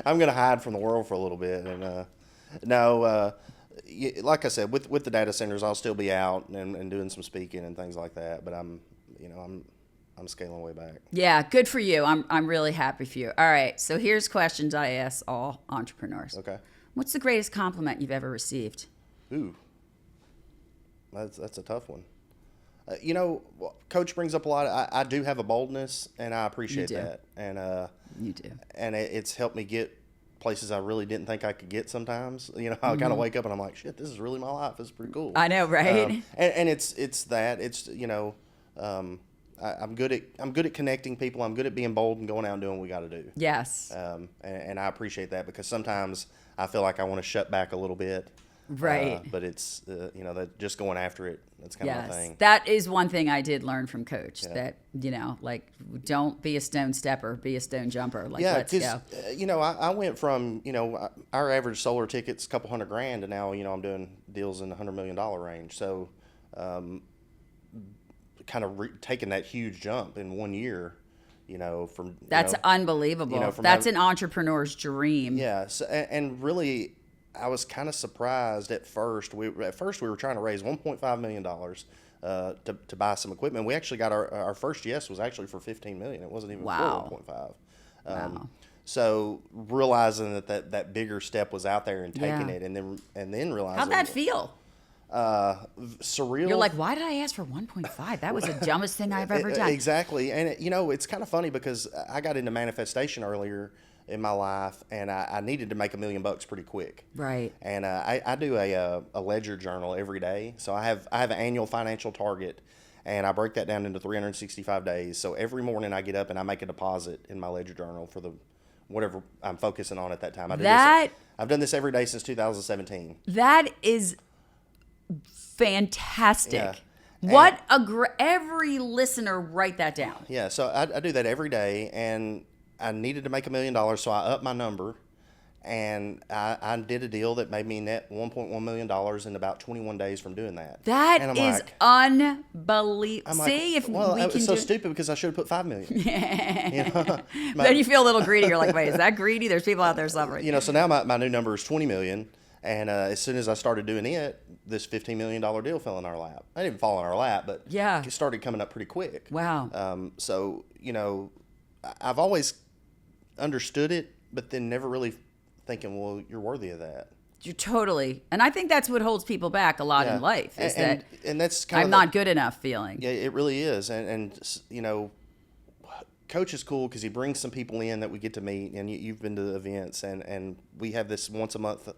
Speaker 1: I'm going to hide from the world for a little bit. And like I said, with the data centers, I'll still be out and doing some speaking and things like that. But I'm scaling way back.
Speaker 2: Yeah, good for you. I'm really happy for you. All right, so here's questions I ask all entrepreneurs.
Speaker 1: Okay.
Speaker 2: What's the greatest compliment you've ever received?
Speaker 1: Ooh, that's a tough one. Coach brings up a lot. I do have a boldness, and I appreciate that. And
Speaker 2: you do.
Speaker 1: And it's helped me get places I really didn't think I could get sometimes. I kind of wake up and I'm like, shit, this is really my life. It's pretty cool.
Speaker 2: I know, right?
Speaker 1: And it's that. It's I'm good at connecting people. I'm good at being bold and going out and doing what we got to do.
Speaker 2: Yes.
Speaker 1: And I appreciate that, because sometimes I feel like I want to shut back a little bit.
Speaker 2: Right.
Speaker 1: But it's that just going after it. That's kind of the thing.
Speaker 2: That is one thing I did learn from Coach. That like, don't be a stone stepper, be a stone jumper. Like, let's go.
Speaker 1: I went from our average solar ticket's a couple $100,000 to now I'm doing deals in the $100 million range. So kind of taken that huge jump in 1 year. From
Speaker 2: that's unbelievable.
Speaker 1: From
Speaker 2: that's an entrepreneur's dream.
Speaker 1: Yeah, so, and really, I was kind of surprised at first. We were trying to raise $1.5 million to buy some equipment. We actually got our first yes was actually for $15 million. It wasn't even for 1.5.
Speaker 2: Wow.
Speaker 1: So realizing that bigger step was out there and taking it, and then realizing
Speaker 2: how'd that feel?
Speaker 1: Surreal.
Speaker 2: You're like, why did I ask for 1.5? That was the dumbest thing I've ever done.
Speaker 1: Exactly, and it's kind of funny because I got into manifestation earlier in my life, and I needed to make $1 million pretty quick.
Speaker 2: Right.
Speaker 1: And I do a ledger journal every day, so I have an annual financial target, and I break that down into 365 days. So every morning I get up and I make a deposit in my ledger journal for whatever I'm focusing on at that time. I've done this every day since 2017.
Speaker 2: That is fantastic.
Speaker 1: Yeah.
Speaker 2: What every listener write that down.
Speaker 1: Yeah, so I do that every day, and I needed to make $1 million, so I upped my number, and I did a deal that made me net $1.1 million in about 21 days from doing that.
Speaker 2: That is unbelievable. See, if we can
Speaker 1: it's so stupid because I should have put $5 million.
Speaker 2: Yeah. Then you feel a little greedy. You're like, wait, is that greedy? There's people out there suffering.
Speaker 1: So now my new number is $20 million. And as soon as I started doing it, this $15 million deal fell in our lap. It didn't fall in our lap, but it started coming up pretty quick.
Speaker 2: Wow.
Speaker 1: So, I've always understood it, but then never really thinking, well, you're worthy of that.
Speaker 2: You're totally. And I think that's what holds people back a lot in life is
Speaker 1: and that's kind
Speaker 2: I'm not good enough feeling.
Speaker 1: Yeah, it really is. And Coach is cool because he brings some people in that we get to meet, and you've been to the events, and we have this once a month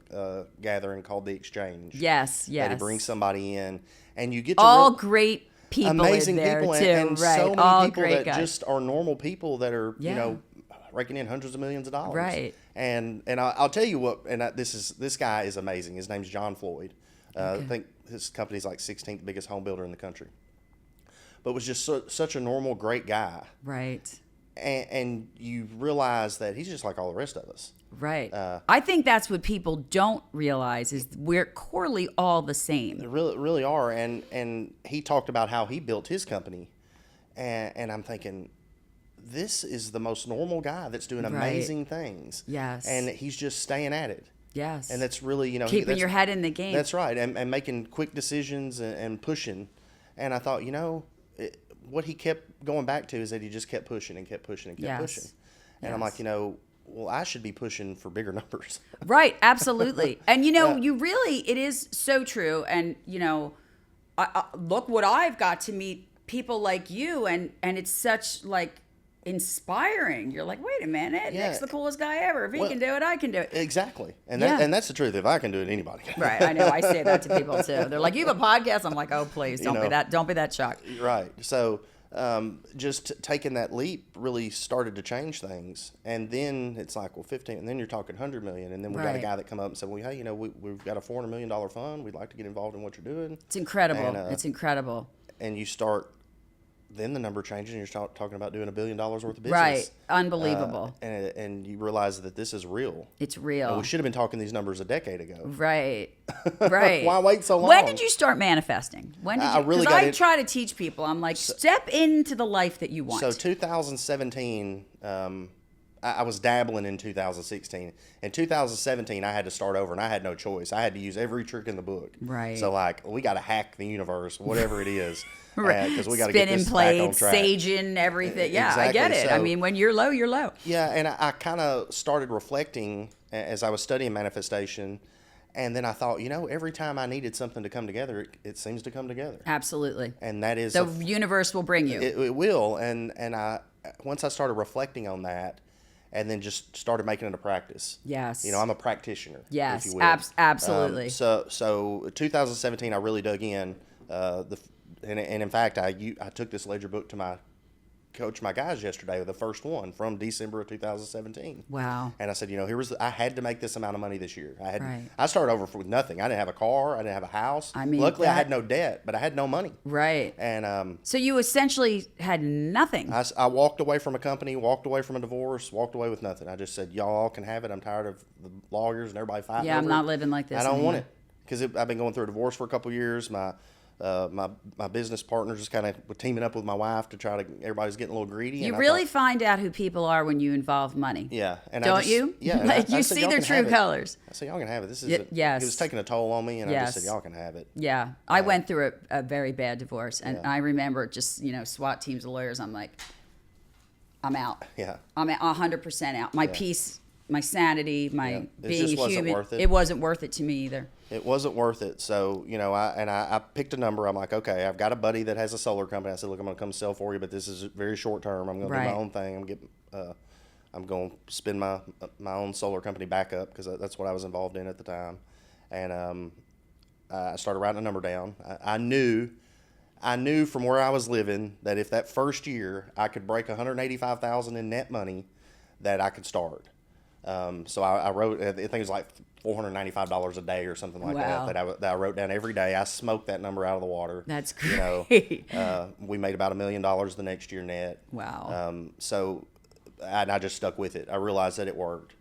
Speaker 1: gathering called the Exchange.
Speaker 2: Yes.
Speaker 1: That he brings somebody in, and you get to
Speaker 2: great people,
Speaker 1: amazing
Speaker 2: in there
Speaker 1: people,
Speaker 2: too,
Speaker 1: and
Speaker 2: right?
Speaker 1: so many
Speaker 2: All
Speaker 1: people
Speaker 2: great
Speaker 1: that
Speaker 2: guys.
Speaker 1: just are normal people that are raking in hundreds of millions of dollars.
Speaker 2: Right.
Speaker 1: And I'll tell you what, and this guy is amazing. His name's John Floyd. I think his company's like 16th biggest home builder in the country, but was just such a normal, great guy.
Speaker 2: Right.
Speaker 1: And you realize that he's just like all the rest of us.
Speaker 2: Right. I think that's what people don't realize is we're corely all the same.
Speaker 1: They really are. And he talked about how he built his company. And I'm thinking, this is the most normal guy that's doing amazing things.
Speaker 2: Yes.
Speaker 1: And he's just staying at it.
Speaker 2: Yes.
Speaker 1: And that's really,
Speaker 2: keeping your head in the game.
Speaker 1: That's right. And making quick decisions and pushing. And I thought, what he kept going back to is that he just kept pushing and kept pushing and kept pushing. And I'm like, well, I should be pushing for bigger numbers.
Speaker 2: Right. Absolutely. And, you really, it is so true. And, I look what I've got to meet people like you. And it's such inspiring. You're like, wait a minute, Nick's the coolest guy ever. If he can do it, I can do it.
Speaker 1: Exactly. And that's the truth. If I can do it, anybody can.
Speaker 2: Right. I know. I say that to people too. They're like, you have a podcast? I'm like, oh, please don't be that shocked.
Speaker 1: Right. So just taking that leap really started to change things. And then it's like, well, 15, and then you're talking 100 million. And then we got a guy that come up and said, well, hey, we've got a $400 million fund. We'd like to get involved in what you're doing.
Speaker 2: It's incredible. It's incredible.
Speaker 1: And you start, then the number changes, and you're talking about doing $1 billion worth of business.
Speaker 2: Right. Unbelievable.
Speaker 1: And you realize that this is real.
Speaker 2: It's real.
Speaker 1: And we should have been talking these numbers a decade ago.
Speaker 2: Right. Right.
Speaker 1: Why wait so long?
Speaker 2: When did you start manifesting? When did you?
Speaker 1: Because
Speaker 2: I try to teach people. I'm like, step into the life that you want.
Speaker 1: So 2017, I was dabbling in 2016. In 2017, I had to start over, and I had no choice. I had to use every trick in the book.
Speaker 2: Right.
Speaker 1: So we got to hack the universe, whatever it is.
Speaker 2: Right.
Speaker 1: Because we got to get this
Speaker 2: plates,
Speaker 1: back on track.
Speaker 2: saging, everything. Yeah,
Speaker 1: Exactly.
Speaker 2: I get it.
Speaker 1: So,
Speaker 2: I mean, when you're low, you're low.
Speaker 1: Yeah, and I kind of started reflecting as I was studying manifestation, and then I thought, every time I needed something to come together, it seems to come together.
Speaker 2: Absolutely.
Speaker 1: And that is
Speaker 2: the universe will bring you.
Speaker 1: It will, and once I started reflecting on that, and then just started making it a practice.
Speaker 2: Yes.
Speaker 1: I'm a practitioner.
Speaker 2: Yes,
Speaker 1: if you will.
Speaker 2: absolutely.
Speaker 1: So 2017, I really dug in. And in fact, I took this ledger book to my guys yesterday, the first one from December of 2017.
Speaker 2: Wow.
Speaker 1: And I said, I had to make this amount of money this year. I started over with nothing. I didn't have a car. I didn't have a house.
Speaker 2: I mean,
Speaker 1: luckily I had no debt, but I had no money.
Speaker 2: Right.
Speaker 1: And
Speaker 2: so you essentially had nothing.
Speaker 1: I walked away from a company, walked away from a divorce, walked away with nothing. I just said, y'all can have it. I'm tired of the lawyers and everybody fighting.
Speaker 2: Yeah,
Speaker 1: over
Speaker 2: I'm not
Speaker 1: it.
Speaker 2: living like this.
Speaker 1: I don't
Speaker 2: anymore.
Speaker 1: want it because I've been going through a divorce for a couple of years. My My business partners just kind of were teaming up with my wife to try to. Everybody's getting a little greedy.
Speaker 2: You
Speaker 1: and
Speaker 2: really find out who people are when you involve money.
Speaker 1: Yeah, and
Speaker 2: don't you?
Speaker 1: Yeah,
Speaker 2: like
Speaker 1: I
Speaker 2: you
Speaker 1: said,
Speaker 2: see
Speaker 1: "Y'all
Speaker 2: their
Speaker 1: can
Speaker 2: true
Speaker 1: have it."
Speaker 2: colors.
Speaker 1: I said, y'all can have it. This is
Speaker 2: yes.
Speaker 1: It was taking a toll on me, and I
Speaker 2: Yes.
Speaker 1: just said, y'all can have it.
Speaker 2: Yeah, I went through a very bad divorce, and I remember just SWAT teams of lawyers. I'm like, I'm out.
Speaker 1: Yeah,
Speaker 2: I'm 100% out. My peace, my sanity, my being
Speaker 1: just
Speaker 2: a
Speaker 1: wasn't
Speaker 2: human.
Speaker 1: worth it.
Speaker 2: It wasn't worth it to me either.
Speaker 1: It wasn't worth it. So, I picked a number. I'm like, okay, I've got a buddy that has a solar company. I said, look, I'm going to come sell for you, but this is very short term. I'm going to do my own thing. I'm going to spin my own solar company back up because that's what I was involved in at the time. And I started writing a number down. I knew from where I was living that if that first year I could break $185,000 in net money, that I could start. So I wrote, I think it was like $495 a day or something like that I wrote down every day. I smoked that number out of the water.
Speaker 2: That's great.
Speaker 1: We made about $1 million the next year net.
Speaker 2: Wow.
Speaker 1: And I just stuck with it. I realized that it worked.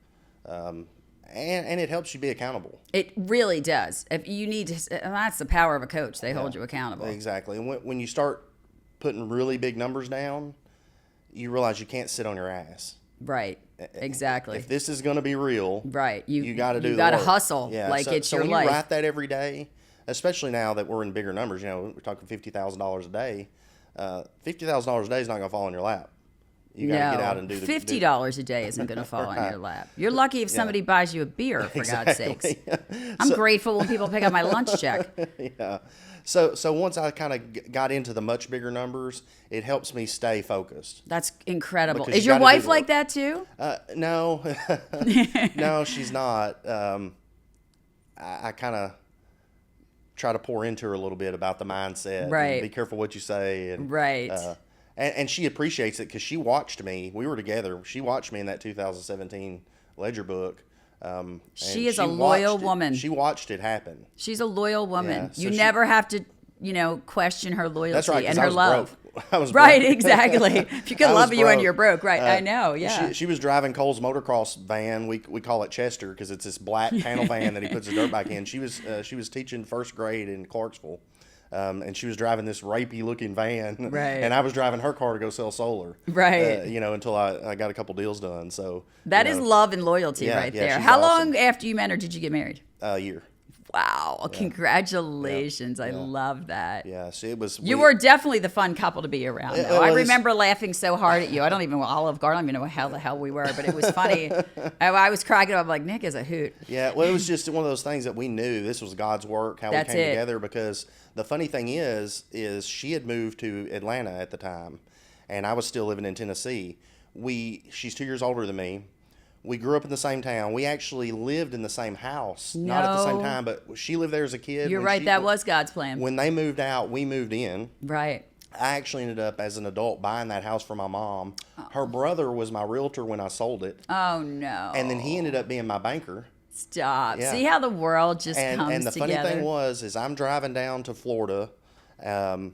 Speaker 1: And it helps you be accountable.
Speaker 2: It really does. If you need to, and that's the power of a coach. They hold you accountable.
Speaker 1: Exactly. And when you start putting really big numbers down, you realize you can't sit on your ass.
Speaker 2: Right. Exactly.
Speaker 1: If this is going to be real,
Speaker 2: right,
Speaker 1: you got to do.
Speaker 2: You got to
Speaker 1: work.
Speaker 2: hustle.
Speaker 1: Yeah.
Speaker 2: Like it's your
Speaker 1: when
Speaker 2: life.
Speaker 1: You write that every day, especially now that we're in bigger numbers. We're talking $50,000 a day. $50,000 a day is not going to fall in your lap. You got to get out and do the
Speaker 2: $50 a day isn't going to fall in your lap. You're lucky if somebody buys you a beer, for God's sakes. I'm grateful when people pick up my lunch check.
Speaker 1: Yeah. So once I kind of got into the much bigger numbers, it helps me stay focused.
Speaker 2: That's incredible.
Speaker 1: Because
Speaker 2: is your wife like that too?
Speaker 1: No, no, she's not. I kind of try to pour into her a little bit about the mindset.
Speaker 2: Right.
Speaker 1: And be careful what you say. And,
Speaker 2: right.
Speaker 1: And she appreciates it because she watched me. We were together. She watched me in that 2017 ledger book.
Speaker 2: She is a loyal woman.
Speaker 1: She watched it happen.
Speaker 2: She's a loyal woman.
Speaker 1: Yeah, so
Speaker 2: you never have to, question her loyalty
Speaker 1: that's right,
Speaker 2: and her love.
Speaker 1: I was
Speaker 2: right,
Speaker 1: broke.
Speaker 2: exactly. If you could love you and you're broke, right? I know. Yeah.
Speaker 1: She was driving Cole's motocross van. We call it Chester because it's this black panel van that he puts his dirt bike in. She was teaching first grade in Clarksville. And she was driving this rapey looking van,
Speaker 2: right?
Speaker 1: And I was driving her car to go sell solar,
Speaker 2: right?
Speaker 1: Until I got a couple deals done. So
Speaker 2: that is love and loyalty right there. How long after you met her did you get married?
Speaker 1: A year.
Speaker 2: Wow! Yeah. Congratulations! Yeah. I love that.
Speaker 1: Yeah, so it was.
Speaker 2: You were definitely the fun couple to be around. I remember laughing so hard at you. I don't even Olive Garden. I don't even know how the hell we were, but it was funny. I was cracking up. I'm like, Nick is a hoot.
Speaker 1: Yeah, well, it was just one of those things that we knew this was God's work. How we came together. Because the funny thing is she had moved to Atlanta at the time, and I was still living in Tennessee. She's 2 years older than me. We grew up in the same town. We actually lived in the same house, not at the same time, but she lived there as a kid.
Speaker 2: You're right. That was God's plan.
Speaker 1: When they moved out, we moved in.
Speaker 2: Right.
Speaker 1: I actually ended up as an adult buying that house for my mom. Oh. Her brother was my realtor when I sold it.
Speaker 2: Oh, no.
Speaker 1: And then he ended up being my banker.
Speaker 2: Stop. Yeah. See how the world just comes together.
Speaker 1: And the funny thing is I'm driving down to Florida to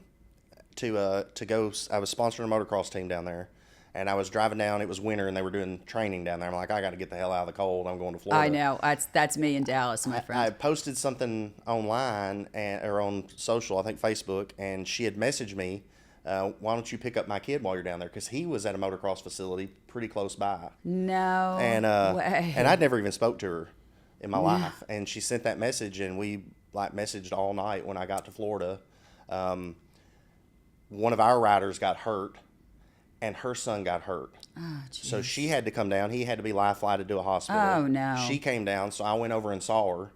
Speaker 1: go. I was sponsoring a motocross team down there. And I was driving down. It was winter, and they were doing training down there. I'm like, I got to get the hell out of the cold. I'm going to Florida.
Speaker 2: I know. That's me in Dallas, my friend.
Speaker 1: I posted something online or on social, I think Facebook, and she had messaged me, why don't you pick up my kid while you're down there? Because he was at a motocross facility pretty close by.
Speaker 2: No way.
Speaker 1: And I'd never even spoke to her in my life. And she sent that message, and we messaged all night when I got to Florida. One of our riders got hurt. And her son got hurt.
Speaker 2: Oh,
Speaker 1: so she had to come down. He had to be life flighted to a hospital.
Speaker 2: Oh, no.
Speaker 1: She came down, so I went over and saw her,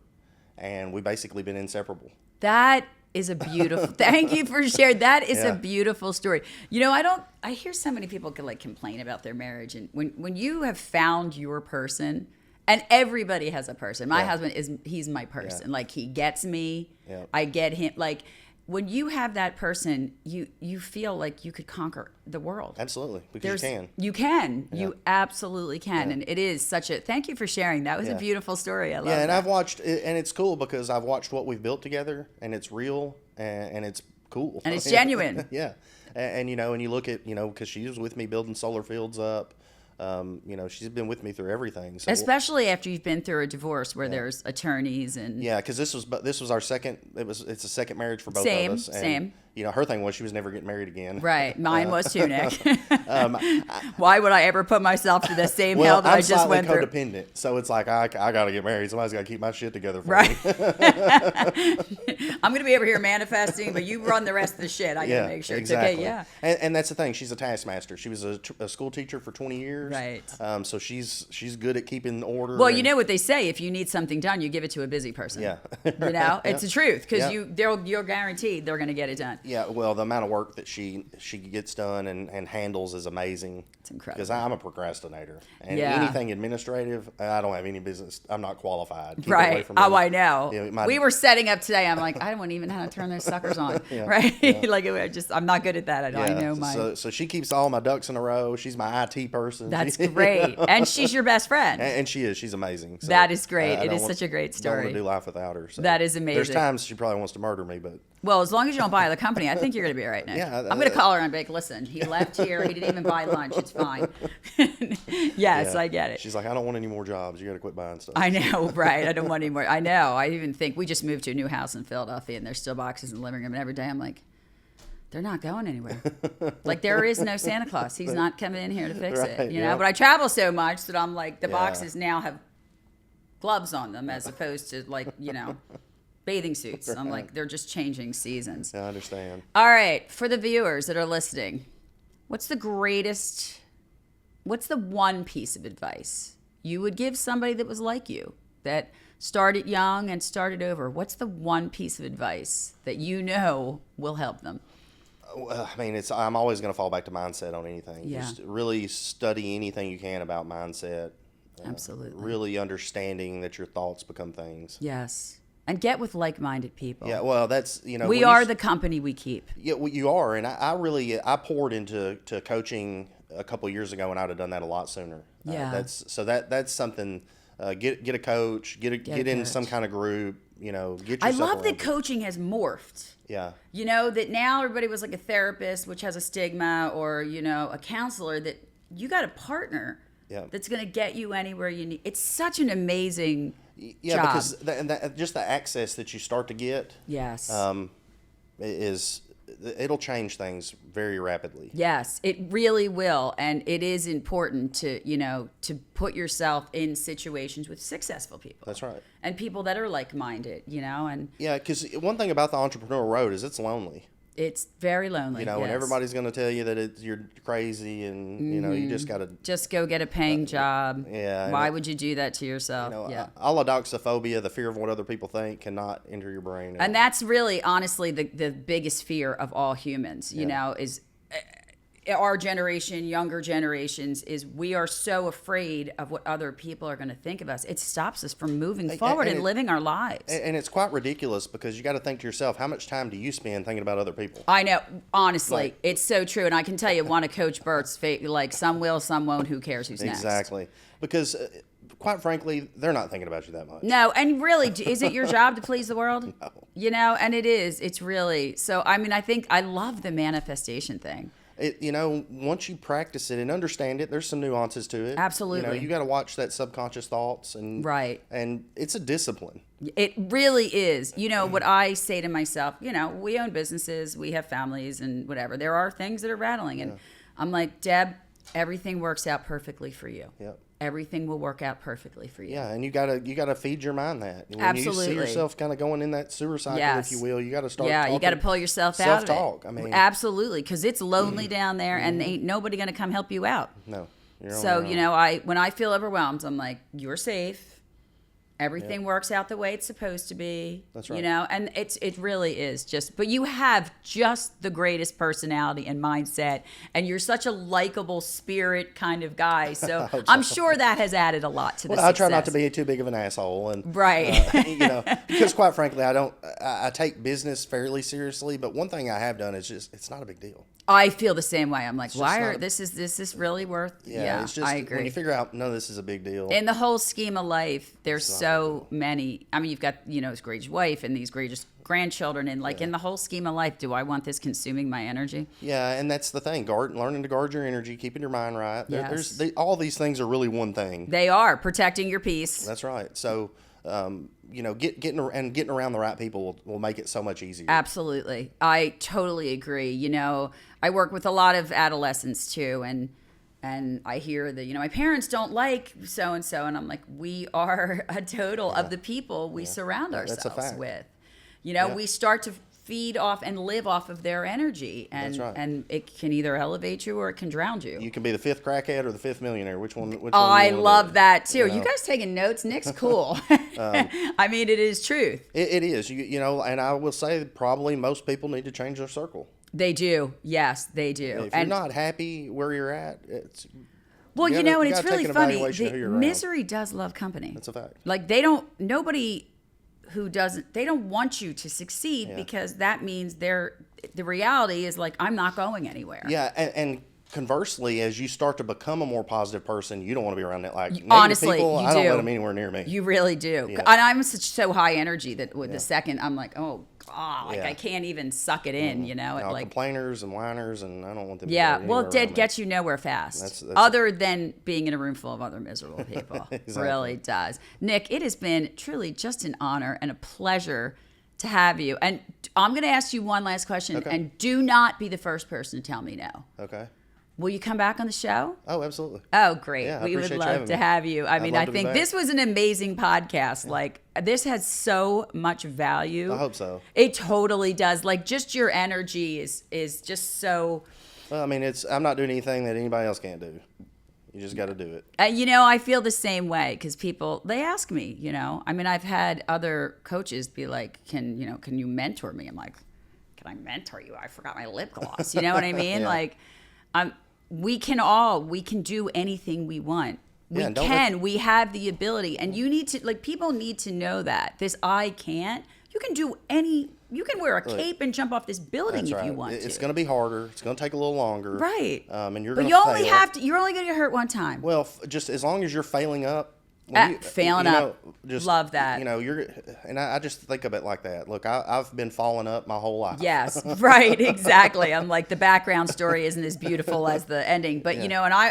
Speaker 1: and we basically been inseparable.
Speaker 2: That is a beautiful, thank you for sharing. That is a beautiful story. I hear so many people complain about their marriage. And when you have found your person, and everybody has a person. My husband he's my person. Yeah. He gets me. Yeah. I get him. When you have that person, you feel like you could conquer the world.
Speaker 1: Absolutely, because you can.
Speaker 2: You can. Yeah. You absolutely can. Yeah. And it is such a, thank you for sharing. That was a beautiful story. I love
Speaker 1: and
Speaker 2: that.
Speaker 1: I've watched, and it's cool because I've watched what we've built together, and it's real, and it's cool.
Speaker 2: And it's genuine.
Speaker 1: Yeah. And you look at, because she was with me building solar fields up. You know, she's been with me through everything. So
Speaker 2: Especially after you've been through a divorce where there's attorneys and
Speaker 1: yeah, because this was our second. It's a second marriage for both
Speaker 2: Same,
Speaker 1: of us. And,
Speaker 2: same.
Speaker 1: You know, her thing was she was never getting married again.
Speaker 2: right. Mine was too, Nick. Why would I ever put myself through the same hell that I just went through?
Speaker 1: I'm slightly codependent, so it's like I got to get married. Somebody's got to keep my shit together for
Speaker 2: Right.
Speaker 1: me.
Speaker 2: I'm going to be over here manifesting, but you run the rest of the shit. I got to make sure
Speaker 1: exactly.
Speaker 2: it's okay. Yeah.
Speaker 1: And that's the thing. She's a taskmaster. She was a school teacher for 20 years.
Speaker 2: Right.
Speaker 1: So she's good at keeping order.
Speaker 2: Well, you know what they say: if you need something done, you give it to a busy person.
Speaker 1: Yeah.
Speaker 2: You know, it's the truth because
Speaker 1: Yeah.
Speaker 2: you're guaranteed they're going to get it done.
Speaker 1: Yeah. Well, the amount of work that she gets done and handles is amazing.
Speaker 2: It's incredible.
Speaker 1: Because I'm a procrastinator, and
Speaker 2: Yeah.
Speaker 1: anything administrative, I don't have any business. I'm not qualified. Keep it away
Speaker 2: Right.
Speaker 1: from me.
Speaker 2: Oh, I know.
Speaker 1: You know,
Speaker 2: we were setting up today. I'm like, I don't even know how to turn those suckers on.
Speaker 1: Yeah.
Speaker 2: Right.
Speaker 1: Yeah.
Speaker 2: like, I'm not good at that. I know my.
Speaker 1: So she keeps all my ducks in a row. She's my IT person.
Speaker 2: That's great. And she's your best friend.
Speaker 1: And she is. She's amazing. So
Speaker 2: That is great.
Speaker 1: I
Speaker 2: It
Speaker 1: don't
Speaker 2: is
Speaker 1: want-
Speaker 2: such a great
Speaker 1: Don't want
Speaker 2: story.
Speaker 1: to do life without her. So.
Speaker 2: That is amazing.
Speaker 1: There's times she probably wants to murder me, but
Speaker 2: Well, as long as you don't buy the company, I think you're going to be all right, Nick.
Speaker 1: Yeah,
Speaker 2: I'm going to call her and be like, listen, he left here. He didn't even buy lunch. It's fine. Yes,
Speaker 1: yeah.
Speaker 2: I get it.
Speaker 1: She's like, I don't want any more jobs. You got to quit buying stuff.
Speaker 2: I know, right? I don't want any more. I know. I even think we just moved to a new house in Philadelphia, and there's still boxes in the living room. And every day I'm like, they're not going anywhere. Like there is no Santa Claus. He's not coming in here to fix it.
Speaker 1: Right,
Speaker 2: You know.
Speaker 1: yeah.
Speaker 2: But I travel so much that I'm like, the
Speaker 1: Yeah.
Speaker 2: boxes now have gloves on them as opposed to like bathing suits. I'm like, they're just changing seasons.
Speaker 1: Yeah, I understand.
Speaker 2: All right, for the viewers that are listening, what's the one piece of advice you would give somebody that was like you, that started young and started over? What's the one piece of advice that you know will help them?
Speaker 1: Well, I mean, I'm always going to fall back to mindset on anything.
Speaker 2: Yeah.
Speaker 1: Just really study anything you can about mindset.
Speaker 2: Absolutely.
Speaker 1: Really understanding that your thoughts become things.
Speaker 2: Yes. And get with like-minded people.
Speaker 1: Yeah, well, that's,
Speaker 2: We are the company we keep.
Speaker 1: Yeah, well, you are. And I poured into coaching a couple years ago, and I'd have done that a lot sooner.
Speaker 2: Yeah.
Speaker 1: That's something. Get a coach. Get in some kind of group. Get yourself.
Speaker 2: I love that
Speaker 1: around.
Speaker 2: coaching has morphed.
Speaker 1: Yeah.
Speaker 2: That now everybody was like a therapist, which has a stigma, or, a counselor, that you got a partner that's going to get you anywhere you need. It's such an amazing job.
Speaker 1: Because just the access that you start to get
Speaker 2: Yes.
Speaker 1: it'll change things very rapidly.
Speaker 2: Yes, it really will. And it is important to, to put yourself in situations with successful people.
Speaker 1: That's right.
Speaker 2: And people that are like-minded, and
Speaker 1: Yeah, because one thing about the entrepreneurial road is it's lonely.
Speaker 2: it's very lonely.
Speaker 1: And
Speaker 2: yes.
Speaker 1: everybody's going to tell you that you're crazy, and you just got to
Speaker 2: just go get a paying job.
Speaker 1: Yeah.
Speaker 2: Why would you do that to yourself?
Speaker 1: allodoxophobia, the fear of what other people think, cannot enter your brain.
Speaker 2: And that's really, honestly, the biggest fear of all humans, is our generation, younger generations, is we are so afraid of what other people are going to think of us. It stops us from moving forward and living our lives.
Speaker 1: And it's quite ridiculous because you got to think to yourself, how much time do you spend thinking about other people?
Speaker 2: I know, honestly, it's so true. And I can tell you one of Coach Bert's, like, some will, some won't, who cares who's next.
Speaker 1: Exactly. Because quite frankly, they're not thinking about you that much.
Speaker 2: No, and really, is it your job to please the world?
Speaker 1: No.
Speaker 2: And it is. It's really. So, I mean, I think I love the manifestation thing.
Speaker 1: Once you practice it and understand it, there's some nuances to it.
Speaker 2: Absolutely.
Speaker 1: You got to watch that subconscious thoughts
Speaker 2: Right.
Speaker 1: And it's a discipline.
Speaker 2: It really is. What I say to myself, we own businesses, we have families and whatever. There are things that are rattling. And I'm like, Deb, everything works out perfectly for you.
Speaker 1: Yep.
Speaker 2: Everything will work out perfectly for you.
Speaker 1: Yeah, and you gotta feed your mind that. When
Speaker 2: Absolutely.
Speaker 1: you see yourself kind of going in that sewer cycle, if you will, you got to start.
Speaker 2: Yeah, you got to pull yourself out of it.
Speaker 1: Self-talk. I mean,
Speaker 2: absolutely, because it's lonely down there, and ain't nobody going to come help you out.
Speaker 1: No.
Speaker 2: So when I feel overwhelmed, I'm like, you're safe. Everything works out the way it's supposed to be.
Speaker 1: That's right.
Speaker 2: And it really is just. But you have just the greatest personality and mindset, and you're such a likable spirit kind of guy. So I'm sure that has added a lot to the success.
Speaker 1: I try not to be too big of an asshole, and
Speaker 2: right.
Speaker 1: Because quite frankly, I take business fairly seriously. But one thing I have done is it's not a big deal.
Speaker 2: I feel the same way. I'm like, this is really worth? Yeah,
Speaker 1: it's just,
Speaker 2: I agree.
Speaker 1: When you figure out, no, this is a big deal.
Speaker 2: In the whole scheme of life, there's so many. I mean, you've got, this great wife and these great grandchildren, and like in the whole scheme of life, do I want this consuming my energy?
Speaker 1: Yeah, and that's the thing. Learning to guard your energy, keeping your mind right.
Speaker 2: Yes.
Speaker 1: All these things are really one thing.
Speaker 2: They are protecting your peace.
Speaker 1: That's right. So, getting around the right people will make it so much easier.
Speaker 2: Absolutely. I totally agree. I work with a lot of adolescents too, and I hear that, my parents don't like so-and-so, and I'm like, we are a total of the people we surround ourselves with. We start to feed off and live off of their energy, and
Speaker 1: That's right.
Speaker 2: and it can either elevate you or it can drown you.
Speaker 1: You can be the fifth crackhead or the fifth millionaire. Which one?
Speaker 2: I love that too. You guys taking notes? Nick's cool. I mean, it is truth.
Speaker 1: It is. And I will say probably most people need to change their circle.
Speaker 2: They do. Yes, they do.
Speaker 1: If you're not happy where you're at, it's
Speaker 2: and it's really funny. Misery does love company.
Speaker 1: That's a fact.
Speaker 2: Like they don't want you to succeed because that means the reality is like, I'm not going anywhere.
Speaker 1: Yeah, and conversely, as you start to become a more positive person, you don't want to be around that
Speaker 2: honestly,
Speaker 1: people.
Speaker 2: I
Speaker 1: don't let them anywhere near me.
Speaker 2: You really do.
Speaker 1: Yeah.
Speaker 2: And I'm so high energy that with the second, I'm like, oh God, I can't even suck it in,
Speaker 1: complainers and whiners, and I don't want them.
Speaker 2: Yeah, it gets you nowhere fast. That's other than being in a room full of other miserable people. Exactly. Really does. Nick, it has been truly just an honor and a pleasure to have you. And I'm going to ask you one last question, and do not be the first person to tell me no.
Speaker 1: Okay.
Speaker 2: Will you come back on the show?
Speaker 1: Oh, absolutely.
Speaker 2: Oh, great.
Speaker 1: Yeah,
Speaker 2: we would love to have you. I mean, I think this was an amazing podcast. Yeah. Like, this has so much value.
Speaker 1: I hope so.
Speaker 2: It totally does. Like, just your energy is just so...
Speaker 1: Well, I mean, I'm not doing anything that anybody else can't do. You just got to do it.
Speaker 2: I feel the same way because people, they ask me, I mean, I've had other coaches be like, can you mentor me? I'm like, can I mentor you? I forgot my lip gloss. You know what I mean?
Speaker 1: Yeah.
Speaker 2: Like, we can do anything we want. We have the ability, and people need to know that I can't. You can wear a cape and jump off this building if you want to.
Speaker 1: It's going to be harder. It's going to take a little longer.
Speaker 2: Right.
Speaker 1: And you're
Speaker 2: but
Speaker 1: going
Speaker 2: you
Speaker 1: to
Speaker 2: only have to. You're only going to get hurt one time.
Speaker 1: Well, just as long as you're failing up.
Speaker 2: Love that.
Speaker 1: I just think of it like that. Look, I've been falling up my whole life.
Speaker 2: Yes, right, exactly. I'm like, the background story isn't as beautiful as the ending, but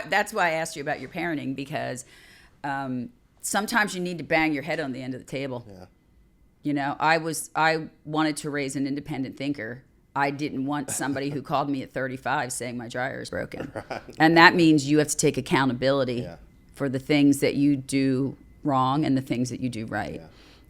Speaker 2: that's why I asked you about your parenting, because sometimes you need to bang your head on the end of the table.
Speaker 1: Yeah.
Speaker 2: I wanted to raise an independent thinker. I didn't want somebody who called me at 35 saying my dryer is broken. Right. And that means you have to take accountability. Yeah. For the things that you do wrong and the things that you do right. Yeah.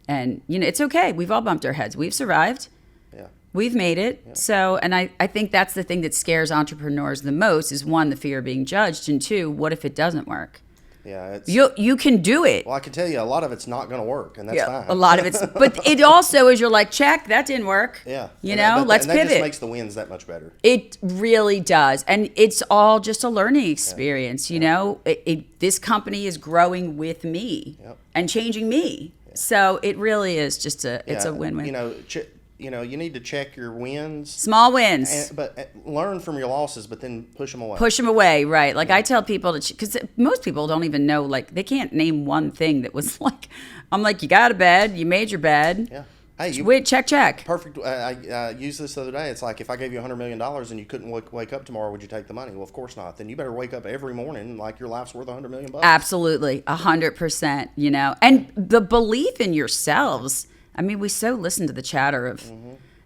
Speaker 2: And, it's okay. We've all bumped our heads. We've survived. Yeah. We've made it. Yeah. So, and I think that's the thing that scares entrepreneurs the most is, one, the fear of being judged, and two, what if it doesn't work?
Speaker 1: Yeah,
Speaker 2: you can do it.
Speaker 1: Well, I can tell you a lot of it's not going to work, and that's fine.
Speaker 2: A lot of it's, but it also is, you're like, check, that didn't work.
Speaker 1: Yeah.
Speaker 2: Let's pivot.
Speaker 1: That just makes the wins that much better.
Speaker 2: It really does, and it's all just a learning experience. This company is growing with me and changing me, so it really is just it's a win-win.
Speaker 1: You need to check your wins.
Speaker 2: Small wins.
Speaker 1: But learn from your losses, but then push them away.
Speaker 2: Push them away, right. Like I tell people, because most people don't even know, like they can't name one thing that was like, I'm like, you got a bed, you made your bed.
Speaker 1: Yeah. Hey,
Speaker 2: wait, check.
Speaker 1: Perfect. I used this the other day. It's like, if I gave you $100 million and you couldn't wake up tomorrow, would you take the money? Well, of course not. Then you better wake up every morning like your life's worth $100 million.
Speaker 2: Absolutely. 100%, and the belief in yourselves. I mean, we so listen to the chatter of,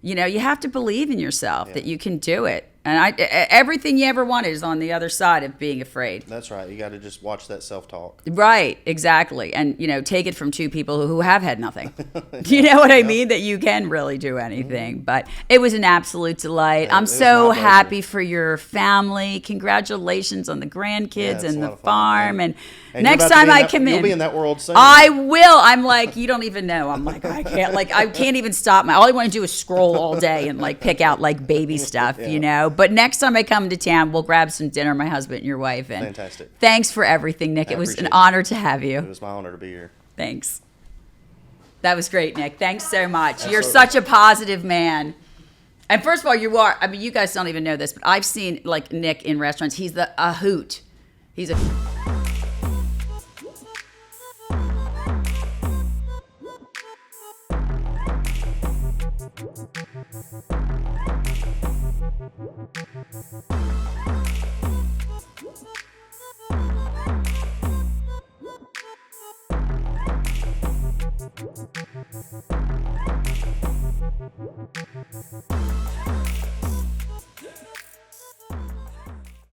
Speaker 2: you have to believe in yourself that you can do it. And everything you ever wanted is on the other side of being afraid.
Speaker 1: That's right. You got to just watch that self-talk.
Speaker 2: Right, exactly. And, take it from two people who have had nothing. You know what I mean? That you can really do anything. But it was an absolute delight. I'm so happy for your family. Congratulations on the grandkids and the farm. And next time I come in.
Speaker 1: You'll be in that world soon.
Speaker 2: I will. I'm like, you don't even know. I'm like, I can't even stop. All I want to do is scroll all day and pick out baby stuff, But next time I come to town, we'll grab some dinner, my husband and your wife. And
Speaker 1: fantastic.
Speaker 2: Thanks for everything, Nick. It was an honor to have you.
Speaker 1: It was my honor to be here.
Speaker 2: Thanks. That was great, Nick. Thanks so much. Absolutely. You're such a positive man. And first of all, you are. I mean, you guys don't even know this, but I've seen like Nic in restaurants. He's a hoot. He's a.